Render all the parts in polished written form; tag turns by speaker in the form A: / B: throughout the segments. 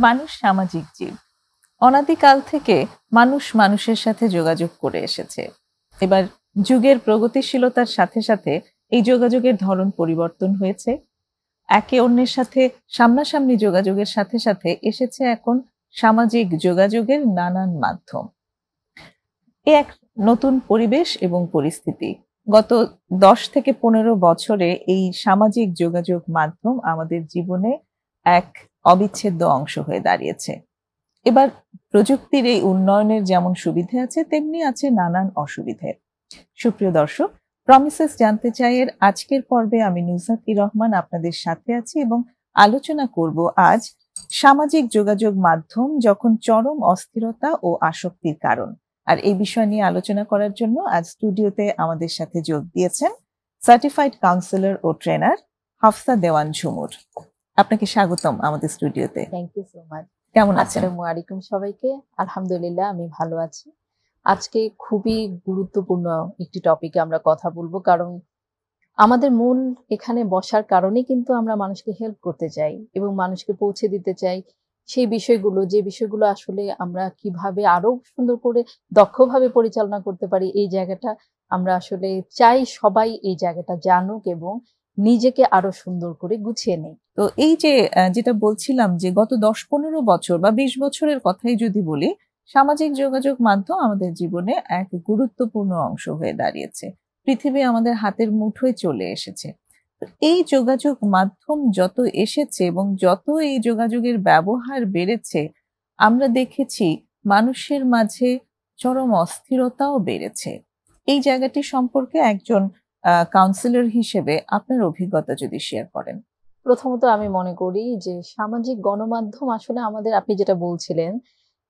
A: মানুষ সামাজিক জীব। অনাদিকাল থেকে মানুষ মানুষের সাথে যোগাযোগ করে এসেছে। এবার যুগের প্রগতিশীলতার সাথে সাথে এই যোগাযোগের ধরন পরিবর্তন হয়েছে। একে অন্যের সাথে সামনাসামনি যোগাযোগের সাথে সাথে এসেছে এখন সামাজিক যোগাযোগের নানান মাধ্যম। এ এক নতুন পরিবেশ এবং পরিস্থিতি। গত 10 থেকে 15 বছরে এই সামাজিক যোগাযোগ মাধ্যম আমাদের জীবনে এক অবিচ্ছেদ্য অংশ হয়ে দাঁড়িয়েছে। এবার প্রযুক্তির এই উন্নয়নের যেমন সুবিধে আছে, তেমনি আছে নানান অসুবিধে। সুপ্রিয় দর্শক, প্রমিসেস জানতে চাই এর আজকের পর্বে আমি নুসরাত রহমান আপনাদের সাথে আছি এবং আলোচনা করব আজ সামাজিক যোগাযোগ মাধ্যম যখন চরম অস্থিরতা ও আসক্তির কারণ। আর এই বিষয় নিয়ে আলোচনা করার জন্য আজ স্টুডিওতে আমাদের সাথে যোগ দিয়েছেন সার্টিফাইড কাউন্সিলর ও ট্রেনার হাফসা দেওয়ান ঝুমুর। আপনাকে স্বাগতম আমাদের স্টুডিওতে।
B: Thank you so much.
A: কেমন আছেন?
B: আসসালামু আলাইকুম সবাইকে। আলহামদুলিল্লাহ, আমি ভালো আছি। আজকে খুবই গুরুত্বপূর্ণ একটি টপিকে আমরা কথা বলবো, কারণ আমাদের মূল এখানে বসার কারণে কিন্তু আমরা মানুষকে হেল্প করতে চাই এবং মানুষকে পৌঁছে দিতে চাই সেই বিষয়গুলো, যে বিষয়গুলো আসলে আমরা কিভাবে আরো সুন্দর করে দক্ষভাবে পরিচালনা করতে পারি। এই জায়গাটা আমরা আসলে চাই সবাই এই জায়গাটা জানুক এবং নিজেকে আরো সুন্দর করে গুছিয়ে নেই।
A: তো এই যে যেটা বলছিলাম যে গত 10-15 বছর বা 20 বছরের কথাই যদি বলি, সামাজিক যোগাযোগ মাধ্যম আমাদের জীবনে এক গুরুত্বপূর্ণ অংশ হয়ে দাঁড়িয়েছে। পৃথিবী আমাদের হাতের মুঠোয় চলে এসেছে। এই যোগাযোগ মাধ্যম যত এসেছে এবং যত এই যোগাযোগের ব্যবহার বেড়েছে, আমরা দেখেছি মানুষের মাঝে চরম অস্থিরতাও বেড়েছে। এই জায়গাটি সম্পর্কে একজন কাউন্সিলর হিসেবে আপনার অভিজ্ঞতা যদি শেয়ার করেন।
B: প্রথমত আমি মনে করি যে সামাজিক গণমাধ্যম আসলে আমাদের, আপনি যেটা বলছিলেন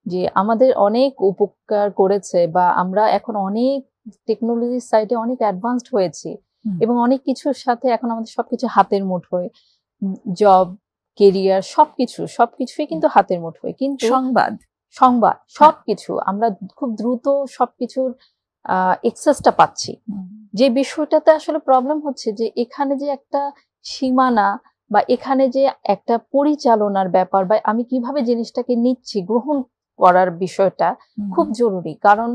B: যে আমাদের অনেক উপকার করেছে, বা আমরা এখন অনেক টেকনোলজির সাইডে অনেক অ্যাডভান্সড হয়েছি এবং অনেক কিছুর সাথে এখন আমাদের সবকিছু হাতের মুঠোয়, জব, কেরিয়ার, সবকিছুই কিন্তু হাতের মুঠোয়। কিন্তু সংবাদ সবকিছু আমরা খুব দ্রুত সবকিছুর এক্সেসটা পাচ্ছি। যে বিষয়টাতে আসলে প্রবলেম হচ্ছে যে এখানে যে একটা সীমানা বা এখানে যে একটা পরিচালনার ব্যাপার, বা আমি কিভাবে জিনিসটাকে নিচ্ছি, গ্রহণ করার বিষয়টা খুব জরুরি। কারণ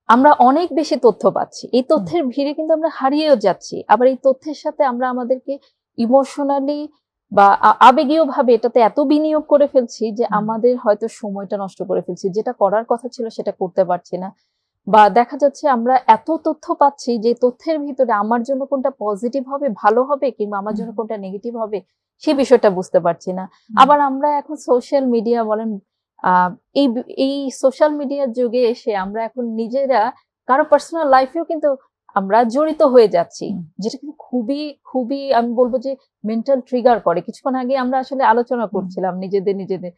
B: আমরা অনেক বেশি তথ্য পাচ্ছি, এই তথ্যের ভিড়ে কিন্তু আমরা হারিয়েও যাচ্ছি। আবার এই তথ্যের সাথে আমরা আমাদেরকে ইমোশনালি বা আবেগীয় ভাবে এটাতে এত বিনিয়োগ করে ফেলছি যে আমাদের হয়তো সময়টা নষ্ট করে ফেলছি, যেটা করার কথা ছিল সেটা করতে পারছি না। বা দেখা যাচ্ছে আমরা এত তথ্য পাচ্ছি যে তথ্যের ভিতরে আমার জন্য কোনটা পজিটিভ হবে, ভালো হবে, কিংবা আমার জন্য কোনটা নেগেটিভ হবে সেই বিষয়টা বুঝতে পারছি না। আবার আমরা এখন সোশ্যাল মিডিয়া বলেন, এই সোশ্যাল মিডিয়ার যুগে এসে আমরা এখন নিজেরা কারো পার্সোনাল লাইফেও কিন্তু আমরা জড়িত হয়ে যাচ্ছি, যেটা কিন্তু খুবই খুবই আমি বলবো যে মেন্টাল ট্রিগার করে। কিছুক্ষণ আগে আমরা আসলে আলোচনা করছিলাম নিজেদের।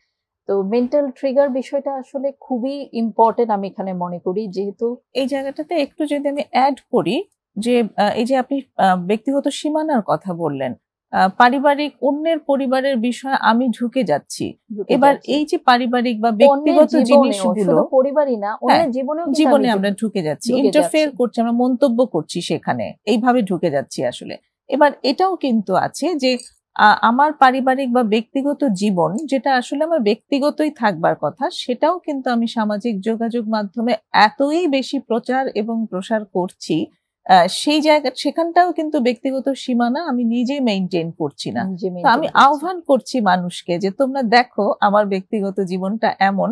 B: তো মেন্টাল ট্রিগার বিষয়টা আসলে খুবই ইম্পর্টেন্ট আমি এখানে মনে করি। যেহেতু
A: এই জায়গাটাতে একটু যদি আমি অ্যাড করি যে এই যে আপনি ব্যক্তিগত সীমানার কথা বললেন, পারিবারিক অন্যের পরিবারের বিষয়ে আমি ঢুকে যাচ্ছি। এবার এই যে পারিবারিক বা ব্যক্তিগত জিনিসগুলো,
B: পরিবারই না, অন্যের
A: জীবনে আমরা ঢুকে যাচ্ছি, ইন্টারফেয়ার করছি, আমরা মন্তব্য করছি, সেখানে এইভাবে ঢুকে যাচ্ছি আসলে। এবার এটাও কিন্তু আছে যে আমার পারিবারিক বা ব্যক্তিগত জীবন, যেটা আসলে আমার ব্যক্তিগতই থাকবার কথা, সেটাও কিন্তু আমি সামাজিক যোগাযোগ মাধ্যমে এতই বেশি প্রচার এবং প্রসার করছি, সেই সেখানটাও কিন্তু ব্যক্তিগত সীমানা আমি নিজে মেইনটেইন করছি না। তো আমি আহ্বান করছি মানুষকে যে তোমরা দেখো আমার ব্যক্তিগত জীবনটা এমন,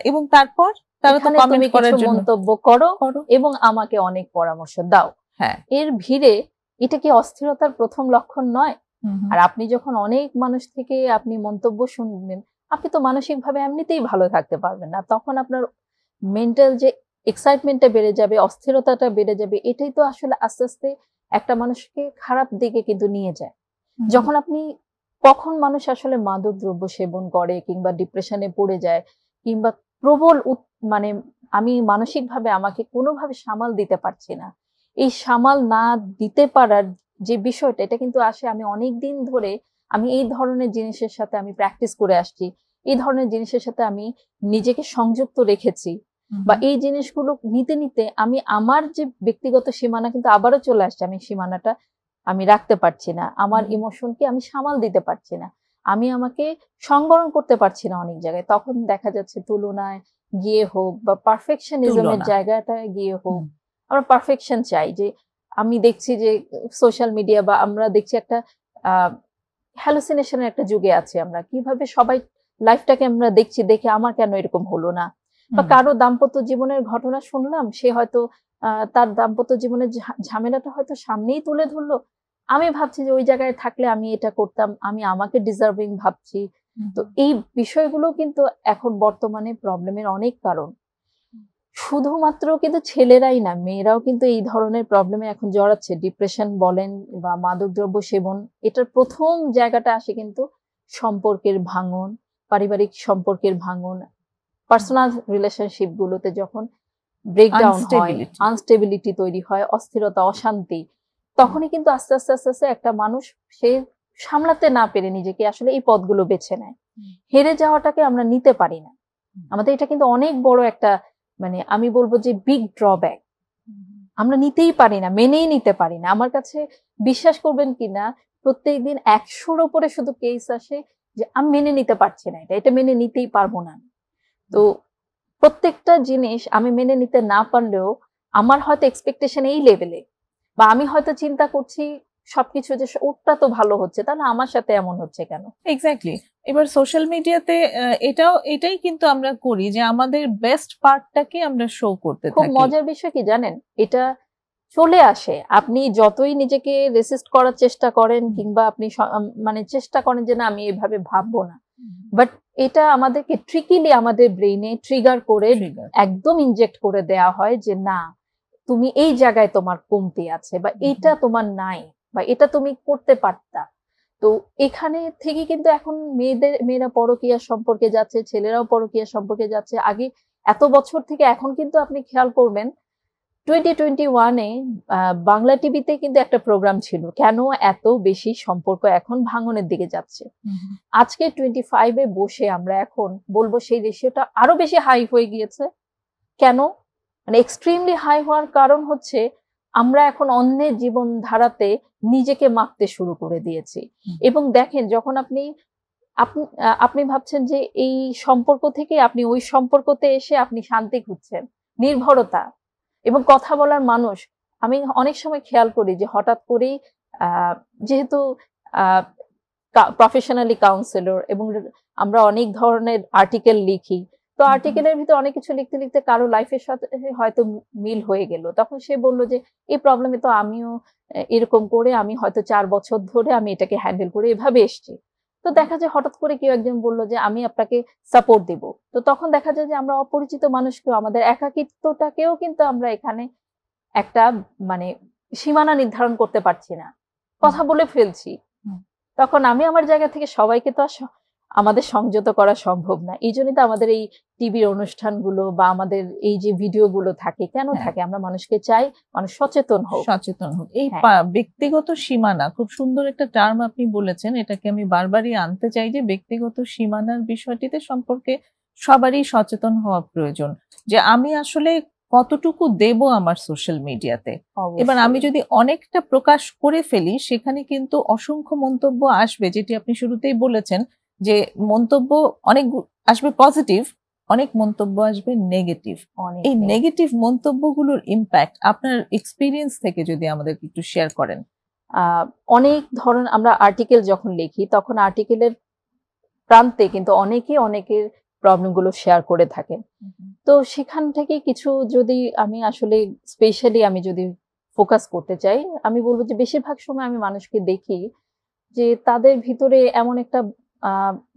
A: এবং তারপর তারা তো কমেন্ট করার জন্য
B: মন্তব্য করো এবং আমাকে অনেক পরামর্শ দাও।
A: হ্যাঁ,
B: এর ভিড়ে এটা কি অস্থিরতার প্রথম লক্ষণ নয়? আর আপনি যখন অনেক মানুষ থেকে আপনি মন্তব্য শুনবেন, আপনি তো মানসিকভাবে এমনিতেই ভালো থাকতে পারবেন না। তখন আপনার মেন্টাল যে এক্সাইটমেন্টটা বেড়ে যাবে, অস্থিরতাটা বেড়ে যাবে। এটাই তো আসলে আস্তে আস্তে একটা মানুষকে খারাপ দিকে কিন্তু নিয়ে যায়। যখন আপনি, কখন মানুষ আসলে মাদক দ্রব্য সেবন করে কিংবা ডিপ্রেশনে পড়ে যায়, কিংবা প্রবল মানে আমি মানসিকভাবে আমাকে কোনোভাবে সামাল দিতে পারছি না, এই সামাল না দিতে পারার যে বিষয়টা, এটা কিন্তু আসে আমি অনেক দিন ধরে আমি এই ধরনের জিনিসের সাথে আমি প্র্যাকটিস করে আসছি। এই ধরনের জিনিসের সাথে আমি নিজেকে সংযুক্ত রেখেছি, বা এই জিনিসগুলো নিতে নিতে আমি আমার যে ব্যক্তিগত সীমানা কিন্তু আবারও চলে আসছে, আমি সীমানাটা আমি রাখতে পারছি না, আমার ইমোশনকে আমি সামাল দিতে পারছি না, আমি আমাকে সংবরণ করতে পারছি না অনেক জায়গায়। তখন দেখা যাচ্ছে তুলনায় গিয়ে হোক বা পারফেকশনিজমের জায়গাটায় গিয়ে হোক, আমরা পারফেকশন চাই। যে আমি দেখছি যে সোশ্যাল মিডিয়া বা আমরা দেখছি একটা হ্যালুসিনেশনের একটা যুগে আছি আমরা, কিভাবে সবাই লাইফটাকে আমরা দেখছি, দেখে আমার কেন এরকম হলো না, বা কারো দাম্পত্য জীবনের ঘটনা শুনলাম, সে হয়তো তার দাম্পত্য জীবনের ঝামেলাটা হয়তো সামনেই তুলে ধরলো, আমি ভাবছি যে ওই জায়গায় থাকলে আমি এটা করতাম, আমি আমাকে ডিজার্ভিং ভাবছি। তো এই বিষয়গুলো কিন্তু এখন বর্তমানে প্রবলেমের অনেক কারণ। শুধুমাত্র কিন্তু ছেলেরাই না, মেয়েরাও কিন্তু এই ধরনের প্রবলেমে এখন জড়াচ্ছে। ডিপ্রেশন বলেন বা মাদকদ্রব্য সেবন, এটার প্রথম জায়গাটা আসে কিন্তু সম্পর্কের ভাঙন, পারিবারিক সম্পর্কের ভাঙন, পার্সোনাল রিলেশনশিপ গুলোতে যখন ব্রেকডাউন হয়, আনস্টেবিলিটি তৈরি হয়, অস্থিরতা, অশান্তি, তখনই কিন্তু আস্তে আস্তে আস্তে আস্তে একটা মানুষ সে সামলাতে না পেরে নিজেকে আসলে এই পথগুলো বেছে নেয়। হেরে যাওয়াটাকে আমরা নিতে পারি না, আমাদের এটা কিন্তু অনেক বড় একটা, মানে আমি বলবো যে বিগ ড্রব্যাক। আমরা নিতেই পারি না, মেনেই নিতে পারি না। আমার কাছে বিশ্বাস করবেন কিনা, প্রত্যেকদিন 100-র উপরে শুধু কেস আসে যে আমি মেনে নিতে পারছি না, এটা মেনে নিতেই পারবো না। তো প্রত্যেকটা জিনিস আমি মেনে নিতে না পারলেও আমার হয়তো এক্সপেকটেশন এই লেভেলে, বা আমি হয়তো চিন্তা করছি সবকিছু যে ওটা তো ভালো হচ্ছে, তাহলে আমার সাথে এমন হচ্ছে কেন?
A: এক্স্যাক্টলি। এবার সোশ্যাল মিডিয়াতে এটাই কিন্তু আমরা করি যে আমাদের বেস্ট পার্টটাকে আমরা শো করতে থাকি।
B: খুব মজার বিষয় কি জানেন, এটা চলে আসে, আপনি যতই নিজেকে রেসিস্ট করার চেষ্টা করেন কিংবা আপনি মানে চেষ্টা করেন যে না আমি এভাবে ভাববো না, বাট এটা আমাদেরকে ট্রিকিলি আমাদের ব্রেইনে ট্রিগার করে একদম ইনজেক্ট করে দেয়া হয় যে না তুমি এই জায়গায় তোমার কমতি আছে, বা এটা তোমার নাই, বা এটা তুমি করতে পারতা। তো এখানে থেকে কিন্তু এখন মেয়েরা পরকীয়া সম্পর্কে যাচ্ছে, ছেলেরাও পরকীয়া সম্পর্কে যাচ্ছে। আগে এত বছর থেকে এখন কিন্তু আপনি খেয়াল করবেন 2021-এ বাংলা টিভিতে কিন্তু একটা প্রোগ্রাম ছিল, কেন এত বেশি সম্পর্ক এখন ভাঙনের দিকে যাচ্ছে। আজকে 25-এ বসে আমরা এখন বলবো সেই রেশিওটা আরো বেশি হাই হয়ে গিয়েছে। কেন? মানে এক্সট্রিমলি হাই হওয়ার কারণ হচ্ছে আমরা এখন অন্যের জীবন ধারাতে নিজেকে মাপতে শুরু করে দিয়েছি। এবং দেখেন, যখন আপনি ভাবছেন যে এই সম্পর্ক থেকে আপনি ওই সম্পর্কতে এসে আপনি শান্তি খুঁজছেন, নির্ভরতা এবং কথা বলার মানুষ। আমি অনেক সময় খেয়াল করি যে হঠাৎ করেই যেহেতু প্রফেশনালি কাউন্সিলর এবং আমরা অনেক ধরনের আর্টিকেল লিখি, তো আর্টিকেলের ভিতর অনেক কিছু লিখতে লিখতে কারো লাইফের সাথে হয়তো মিল হয়ে গেল, তখন সে বলল যে এই প্রবলেমে তো আমিও এরকম করে আমি হয়তো 4 বছর ধরে আমি এটাকে হ্যান্ডেল করে এভাবে এসছি। তো দেখা যায় হঠাৎ করে কেউ একজন বললো যে আমি আপনাকে সাপোর্ট দিব, তো তখন দেখা যায় যে আমরা অপরিচিত মানুষকেও, আমাদের একাকিত্বটাকেও কিন্তু আমরা এখানে একটা মানে সীমানা নির্ধারণ করতে পারছি না, কথা বলে ফেলছি। তখন আমি আমার জায়গা থেকে সবাইকে তো আমাদের সংযত করা সম্ভব না। এই জন্যই তো আমাদের এই টিভির অনুষ্ঠানগুলো বা আমাদের এই যে ভিডিওগুলো থাকে, কেন থাকে? আমরা মানুষকে চাই মানুষ সচেতন হোক।
A: এই ব্যক্তিগত সীমানা, খুব সুন্দর একটা টার্ম আপনি বলেছেন, এটাকে আমি বারবারই আনতে চাই যে ব্যক্তিগত সীমানার বিষয়টিতে সম্পর্কে সবারই সচেতন হওয়া প্রয়োজন, যে আমি আসলে কতটুকু দেব আমার সোশ্যাল মিডিয়াতে। এবার আমি যদি অনেকটা প্রকাশ করে ফেলি, সেখানে কিন্তু অসংখ্য মন্তব্য আসবে, যেটি আপনি শুরুতেই বলেছেন যে মন্তব্য অনেক আসবে পজিটিভ, অনেক মন্তব্য আসবে নেগেটিভ। এই নেগেটিভ মন্তব্যগুলোর ইম্প্যাক্ট আপনার এক্সপিরিয়েন্স থেকে যদি আমাদের একটু শেয়ার করেন।
B: অনেক ধরনের আমরা আর্টিকেল যখন লিখি, তখন আর্টিকেলের প্রান্তে কিন্তু অনেকের প্রবলেম গুলো শেয়ার করে থাকেন। তো সেখান থেকে কিছু যদি আমি আসলে স্পেশালি আমি যদি ফোকাস করতে চাই, আমি বলবো যে বেশিরভাগ সময় আমি মানুষকে দেখি যে তাদের ভিতরে এমন একটা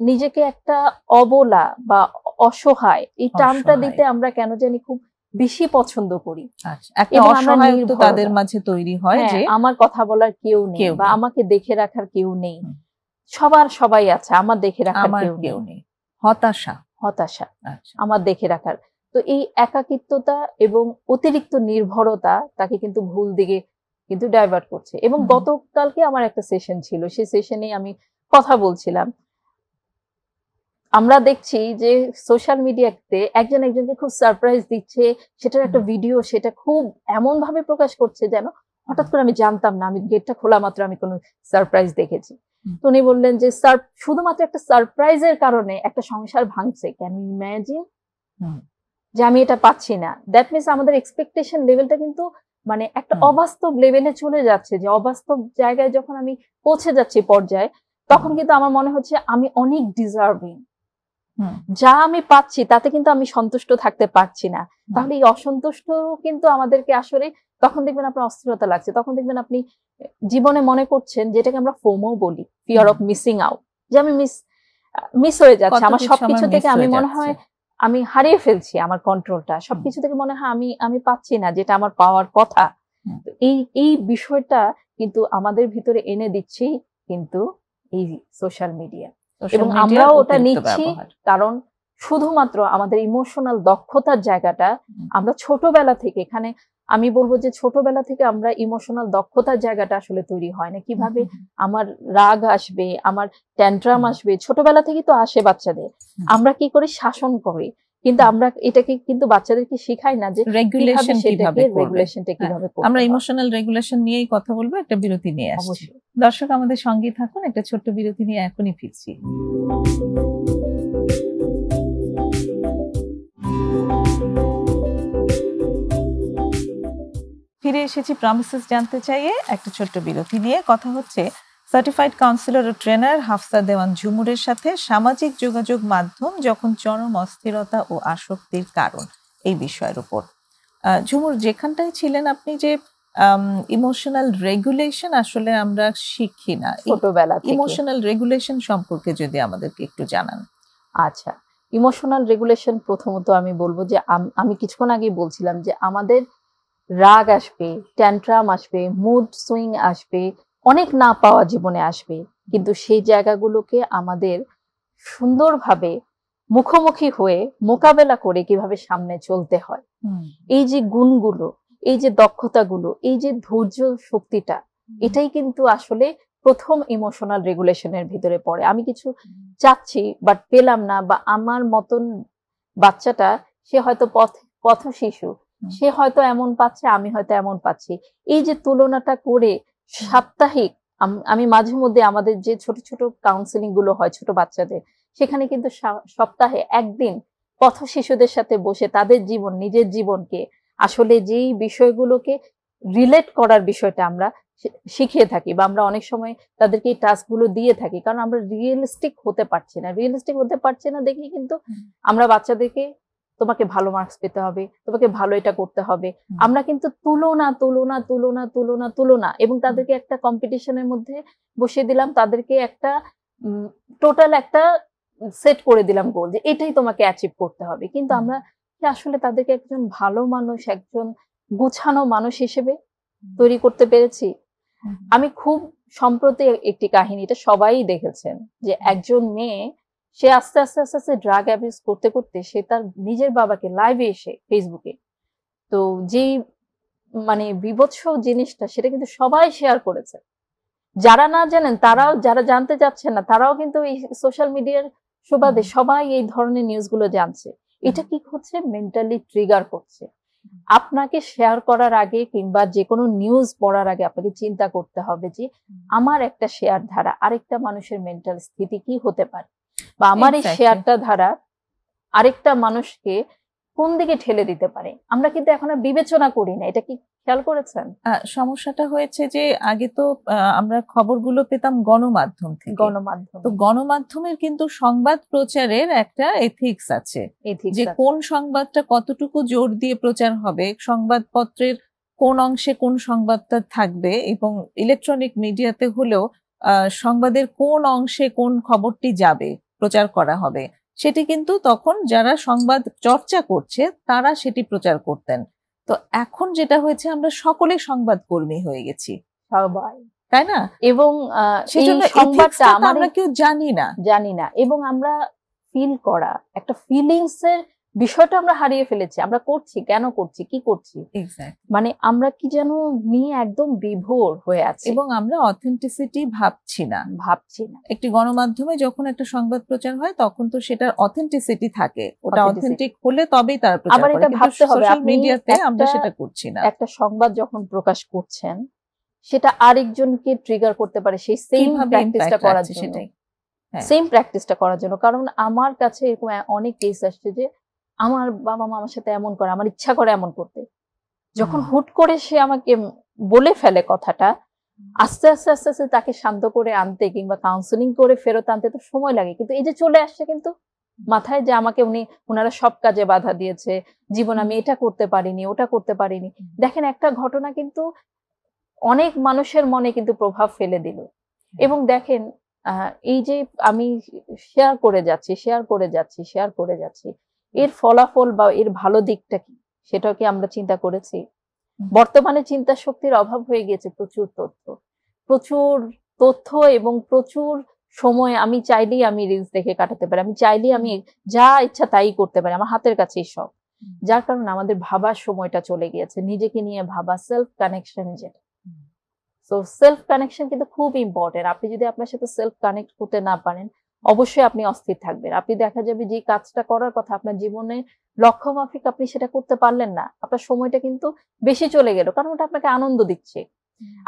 B: নিজেকে একটা অবলা বা অসহায়, এই টার্মটা দিতে আমরা কেন জানি খুব বেশি পছন্দ করি।
A: এবং অসহায়ত্ব তাদের মাঝে তৈরি হয় যে
B: আমার কথা বলার কেউ নেই, বা আমাকে দেখে রাখার কেউ নেই। সবাই আছে, আমার দেখে রাখার কেউ নেই।
A: হতাশা
B: আমার দেখে রাখার। তো এই একাকিত্বতা এবং অতিরিক্ত নির্ভরতা তাকে কিন্তু ভুল দিকে কিন্তু ডাইভার্ট করছে। এবং গতকালকে আমার একটা সেশন ছিল, সেই সেশনে আমি কথা বলছিলাম। আমরা দেখছি যে সোশ্যাল মিডিয়াতে একজন একজনকে খুব সারপ্রাইজ দিচ্ছে, সেটার একটা ভিডিও সেটা খুব এমন ভাবে প্রকাশ করছে যেন হঠাৎ করে আমি জানতাম না, আমি গেটটা খোলা মাত্র আমি কোনো সারপ্রাইজ দেখেছি। তো উনি বললেন যে শুধুমাত্র একটা সারপ্রাইজের কারণে একটা সংসার ভাঙছে। ক্যান ইউ ইমাজিন যে আমি এটা পাচ্ছি না? দ্যাট মিনস আমাদের এক্সপেকটেশন লেভেলটা কিন্তু মানে একটা অবাস্তব লেভেলে চলে যাচ্ছে, যে অবাস্তব জায়গায় যখন আমি পৌঁছে যাচ্ছি পর্যায়ে, তখন কিন্তু আমার মনে হচ্ছে আমি অনেক ডিজার্ভিং। যা আমি পাচ্ছি তাতে কিন্তু আমি সন্তুষ্ট থাকতে পারছি না। তাহলে এই অসন্তুষ্ট কিন্তু আমাদেরকে আসলে, তখন দেখবেন আপনার অস্থিরতা লাগছে, তখন দেখবেন আপনি জীবনে মনে করছেন যেটাকে আমরা ফোমো বলি, ফিয়ার অফ মিসিং আউট, যে আমি মিস হয়ে যাচ্ছে আমার সবকিছু থেকে, আমি মনে হয় আমি হারিয়ে ফেলছি আমার কন্ট্রোলটা, সবকিছু থেকে মনে হয় আমি পাচ্ছি না যেটা আমার পাওয়ার কথা। এই বিষয়টা কিন্তু আমাদের ভিতরে এনে দিচ্ছি কিন্তু এই সোশ্যাল মিডিয়া, এবং আমরাও ওটা নিচ্ছি কারণ শুধুমাত্র আমাদের ইমোশনাল দক্ষতার জায়গাটা আমরা ছোটবেলা থেকে, এখানে আমি বলবো যে ছোটবেলা থেকে আমরা ইমোশনাল দক্ষতার জায়গাটা আসলে তৈরি হয় না। কিভাবে আমার রাগ আসবে, আমার ট্যান্ট্রাম আসবে, ছোটবেলা থেকে তো আসে বাচ্চাদের, আমরা কি করে শাসন করি, কিন্তু আমরা এটাকে কিন্তু বাচ্চাদেরকে শিখাই না যে রেগুলেশনটা কিভাবে করব।
A: আমরা ইমোশনাল রেগুলেশন নিয়েই কথা বলবো, একটা বিরতি নিয়ে আসছি। দর্শক আমাদের সঙ্গে থাকুন, একটা ছোট্ট বিরতি নিয়ে এখনই ফিরছি। ফিরে এসেছি প্রমিসেস জানতে চাইয়ে। একটা ছোট্ট বিরতি নিয়ে কথা হচ্ছে সার্টিফাইড কাউন্সিলর ও ট্রেনার হাফসা দেওয়ান ঝুমুরের সাথে সামাজিক যোগাযোগ মাধ্যম যখন চরম অস্থিরতা ও আসক্তির কারণ, এই বিষয়ের উপর। ঝুমুর, যেখানটায় ছিলেন আপনি, যে ইমোশনাল রেগুলেশন আসলে আমরা শিখি না
B: ছোটবেলা থেকে,
A: ইমোশনাল রেগুলেশন সম্পর্কে যদি আমাদেরকে একটু জানান।
B: আচ্ছা, ইমোশনাল রেগুলেশন প্রথমত আমি বলবো যে আমি কিছুক্ষণ আগে বলছিলাম যে আমাদের রাগ আসবে, ট্যান্ট্রাম আসবে, মুড সুইং আসবে, অনেক না পাওয়া জীবনে আসবে, কিন্তু সেই জায়গাগুলোকে আমাদের সুন্দরভাবে মুখোমুখি হয়ে মোকাবেলা করে কিভাবে সামনে চলতে হয়, এই যে গুণগুলো, এই যে দক্ষতাগুলো, এই যে ধৈর্য শক্তিটা, এটাই কিন্তু আসলে প্রথম ইমোশনাল রেগুলেশনের ভিতরে পড়ে। আমি কিছু চাচ্ছি বাট পেলাম না, বা আমার মতন বাচ্চাটা সে হয়তো পথ শিশু, সে হয়তো এমন পাচ্ছে, আমি হয়তো এমন পাচ্ছি, এই যে তুলনাটা করে সাপ্তাহিক, আমি মাঝে মধ্যে আমাদের যে ছোট ছোট কাউন্সিলিং গুলো হয় ছোট বাচ্চাদের, সেখানে কিন্তু সপ্তাহে একদিন পথ শিশুদের সাথে বসে তাদের জীবন, নিজের জীবনকে আসলে যেই বিষয়গুলোকে রিলেট করার বিষয়টা আমরা শিখিয়ে থাকি, বা আমরা অনেক সময় তাদেরকে এই টাস্ক গুলো দিয়ে থাকি, কারণ আমরা রিয়েলিস্টিক হতে পারছি না দেখি কিন্তু আমরা বাচ্চাদেরকে তোমাকে ভালো মার্কস পেতে হবে, তোমাকে ভালো এটা করতে হবে, আমরা কিন্তু তুলনা এবং তাদেরকে একটা কম্পিটিশনের মধ্যে বসিয়ে দিলাম, তাদেরকে একটা টোটাল একটা সেট করে দিলাম গোল, যে এটাই তোমাকে অ্যাচিভ করতে হবে। কিন্তু আমরা আসলে তাদেরকে একজন ভালো মানুষ, একজন গুছানো মানুষ হিসেবে তৈরি করতে পেরেছি? আমি খুব সম্প্রতি একটি কাহিনী, এটা সবাই দেখেছেন, যে একজন মেয়ে, সে আস্তে আস্তে ড্রাগ অ্যাবিউজ করতে করতে সে তার নিজের বাবাকে লাইভে এসে ফেসবুকে, তো যেই মানে বিভৎস জিনিসটা, সেটা কিন্তু সবাই শেয়ার করেছে। যারা না জানেন তারাও, যারা জানতে চাচ্ছেন না তারাও কিন্তু এই সোশ্যাল মিডিয়ার সুবাদে সবাই এই ধরনের নিউজগুলো জানছে। এটা কি হচ্ছে, মেন্টালি ট্রিগার করছে। আপনাকে শেয়ার করার আগে কিংবা যে কোনো নিউজ পড়ার আগে আপনাকে চিন্তা করতে হবে যে আমার একটা শেয়ার ধারা আরেকটা মানুষের মেন্টাল স্থিতি কি হতে পারে, বা আমার এই শেয়ারটা ধারা আরেকটা মানুষকে কোন দিকে ঠেলে দিতে পারে। আমরা কিন্তু এখন আর বিবেচনা করি না, এটা কি খেয়াল করেছেন?
A: সমস্যাটা হয়েছে যে আগে তো আমরা খবরগুলো পেতাম গণমাধ্যম থেকে, তো গণমাধ্যমের কিন্তু সংবাদ প্রচারের একটা এথিক্স আছে, যে কোন সংবাদটা কতটুকু জোর দিয়ে প্রচার হবে, সংবাদপত্রের কোন অংশে কোন সংবাদটা থাকবে, এবং ইলেকট্রনিক মিডিয়াতে হলেও সংবাদের কোন অংশে কোন খবরটি যাবে, প্রচার করা হবে, সেটি কিন্তু তখন যারা সংবাদ চর্চা করছে তারা সেটি প্রচার করতেন। তো এখন যেটা হয়েছে, আমরা সকলে সংবাদ কর্মী হয়ে গেছি
B: সবাই,
A: তাই না?
B: এবং
A: সেজন্য সংবাদটা আমরা কেউ জানি না,
B: এবং আমরা ফিল করা একটা ফিলিংস এর বিষয়টা আমরা হারিয়ে ফেলেছি। আমরা করছি কেন করছি, কি করছি, মানে আমরা কি যেন নিয়ে একদম বিভোর হয়ে আছি
A: এবং আমরা অথেন্টিসিটি ভাবছি না। একটি গণমাধ্যমে যখন একটা সংবাদ প্রচার হয় তখন তো সেটার অথেন্টিসিটি থাকে, ওটা অথেন্টিক হলে তবেই তারা প্রচার করে।
B: এটা ভাবতে হবে
A: সোশ্যাল মিডিয়াতে আমরা সেটা করছি না।
B: একটা সংবাদ যখন প্রকাশ করছেন সেটা আরেকজনকে ট্রিগার করতে পারে সেই সেম প্র্যাকটিসটা করার জন্য, সেম প্র্যাকটিসটা করার জন্য। কারণ আমার কাছে এরকম অনেক কেস আসছে যে আমার বাবা মা আমার সাথে এমন করে, আমার ইচ্ছা করে এমন করতে, যখন হুট করে সে আমাকে বলে ফেলে কথাটা, আস্তে আস্তে আস্তে আস্তে তাকে শান্ত করে আনতে কিংবা কাউন্সেলিং করে ফেরত আনতে তো সময় লাগে, কিন্তু এই যে চলে আসছে কিন্তু মাথায় যে আমাকে ওনারা সব কাজে বাধা দিয়েছে, জীবন আমি এটা করতে পারিনি, ওটা করতে পারিনি। দেখেন একটা ঘটনা কিন্তু অনেক মানুষের মনে কিন্তু প্রভাব ফেলে দিল। এবং দেখেন এই যে আমি শেয়ার করে যাচ্ছি, এর ফলাফল বা এর ভালো দিকটা কি সেটাও কি আমরা চিন্তা করেছি? বর্তমানে চিন্তা শক্তির অভাব হয়ে গেছে, প্রচুর তথ্য এবং প্রচুর সময় আমি চাইলেই আমি রিলস দেখে কাটাতে পারি, আমি চাইলেই আমি যা ইচ্ছা তাই করতে পারি, আমার হাতের কাছেই সব। যার কারণে আমাদের ভাবার সময়টা চলে গিয়েছে, নিজেকে নিয়ে ভাবা, সেলফ কানেকশন যেটা। সো সেলফ কানেকশন কিন্তু খুব ইম্পর্টেন্ট। আপনি যদি আপনার সাথে সেলফ কানেক্ট করতে না পারেন অবশ্যই আপনি অস্থির থাকবেন। আপনি দেখা যাবে যে কাজটা করার কথা আপনার জীবনে লক্ষ্য মাফিক আপনি সেটা করতে পারলেন না, আপনার সময়টা কিন্তু বেশি চলে গেল, কারণ ওটা আপনাকে আনন্দ দিচ্ছে।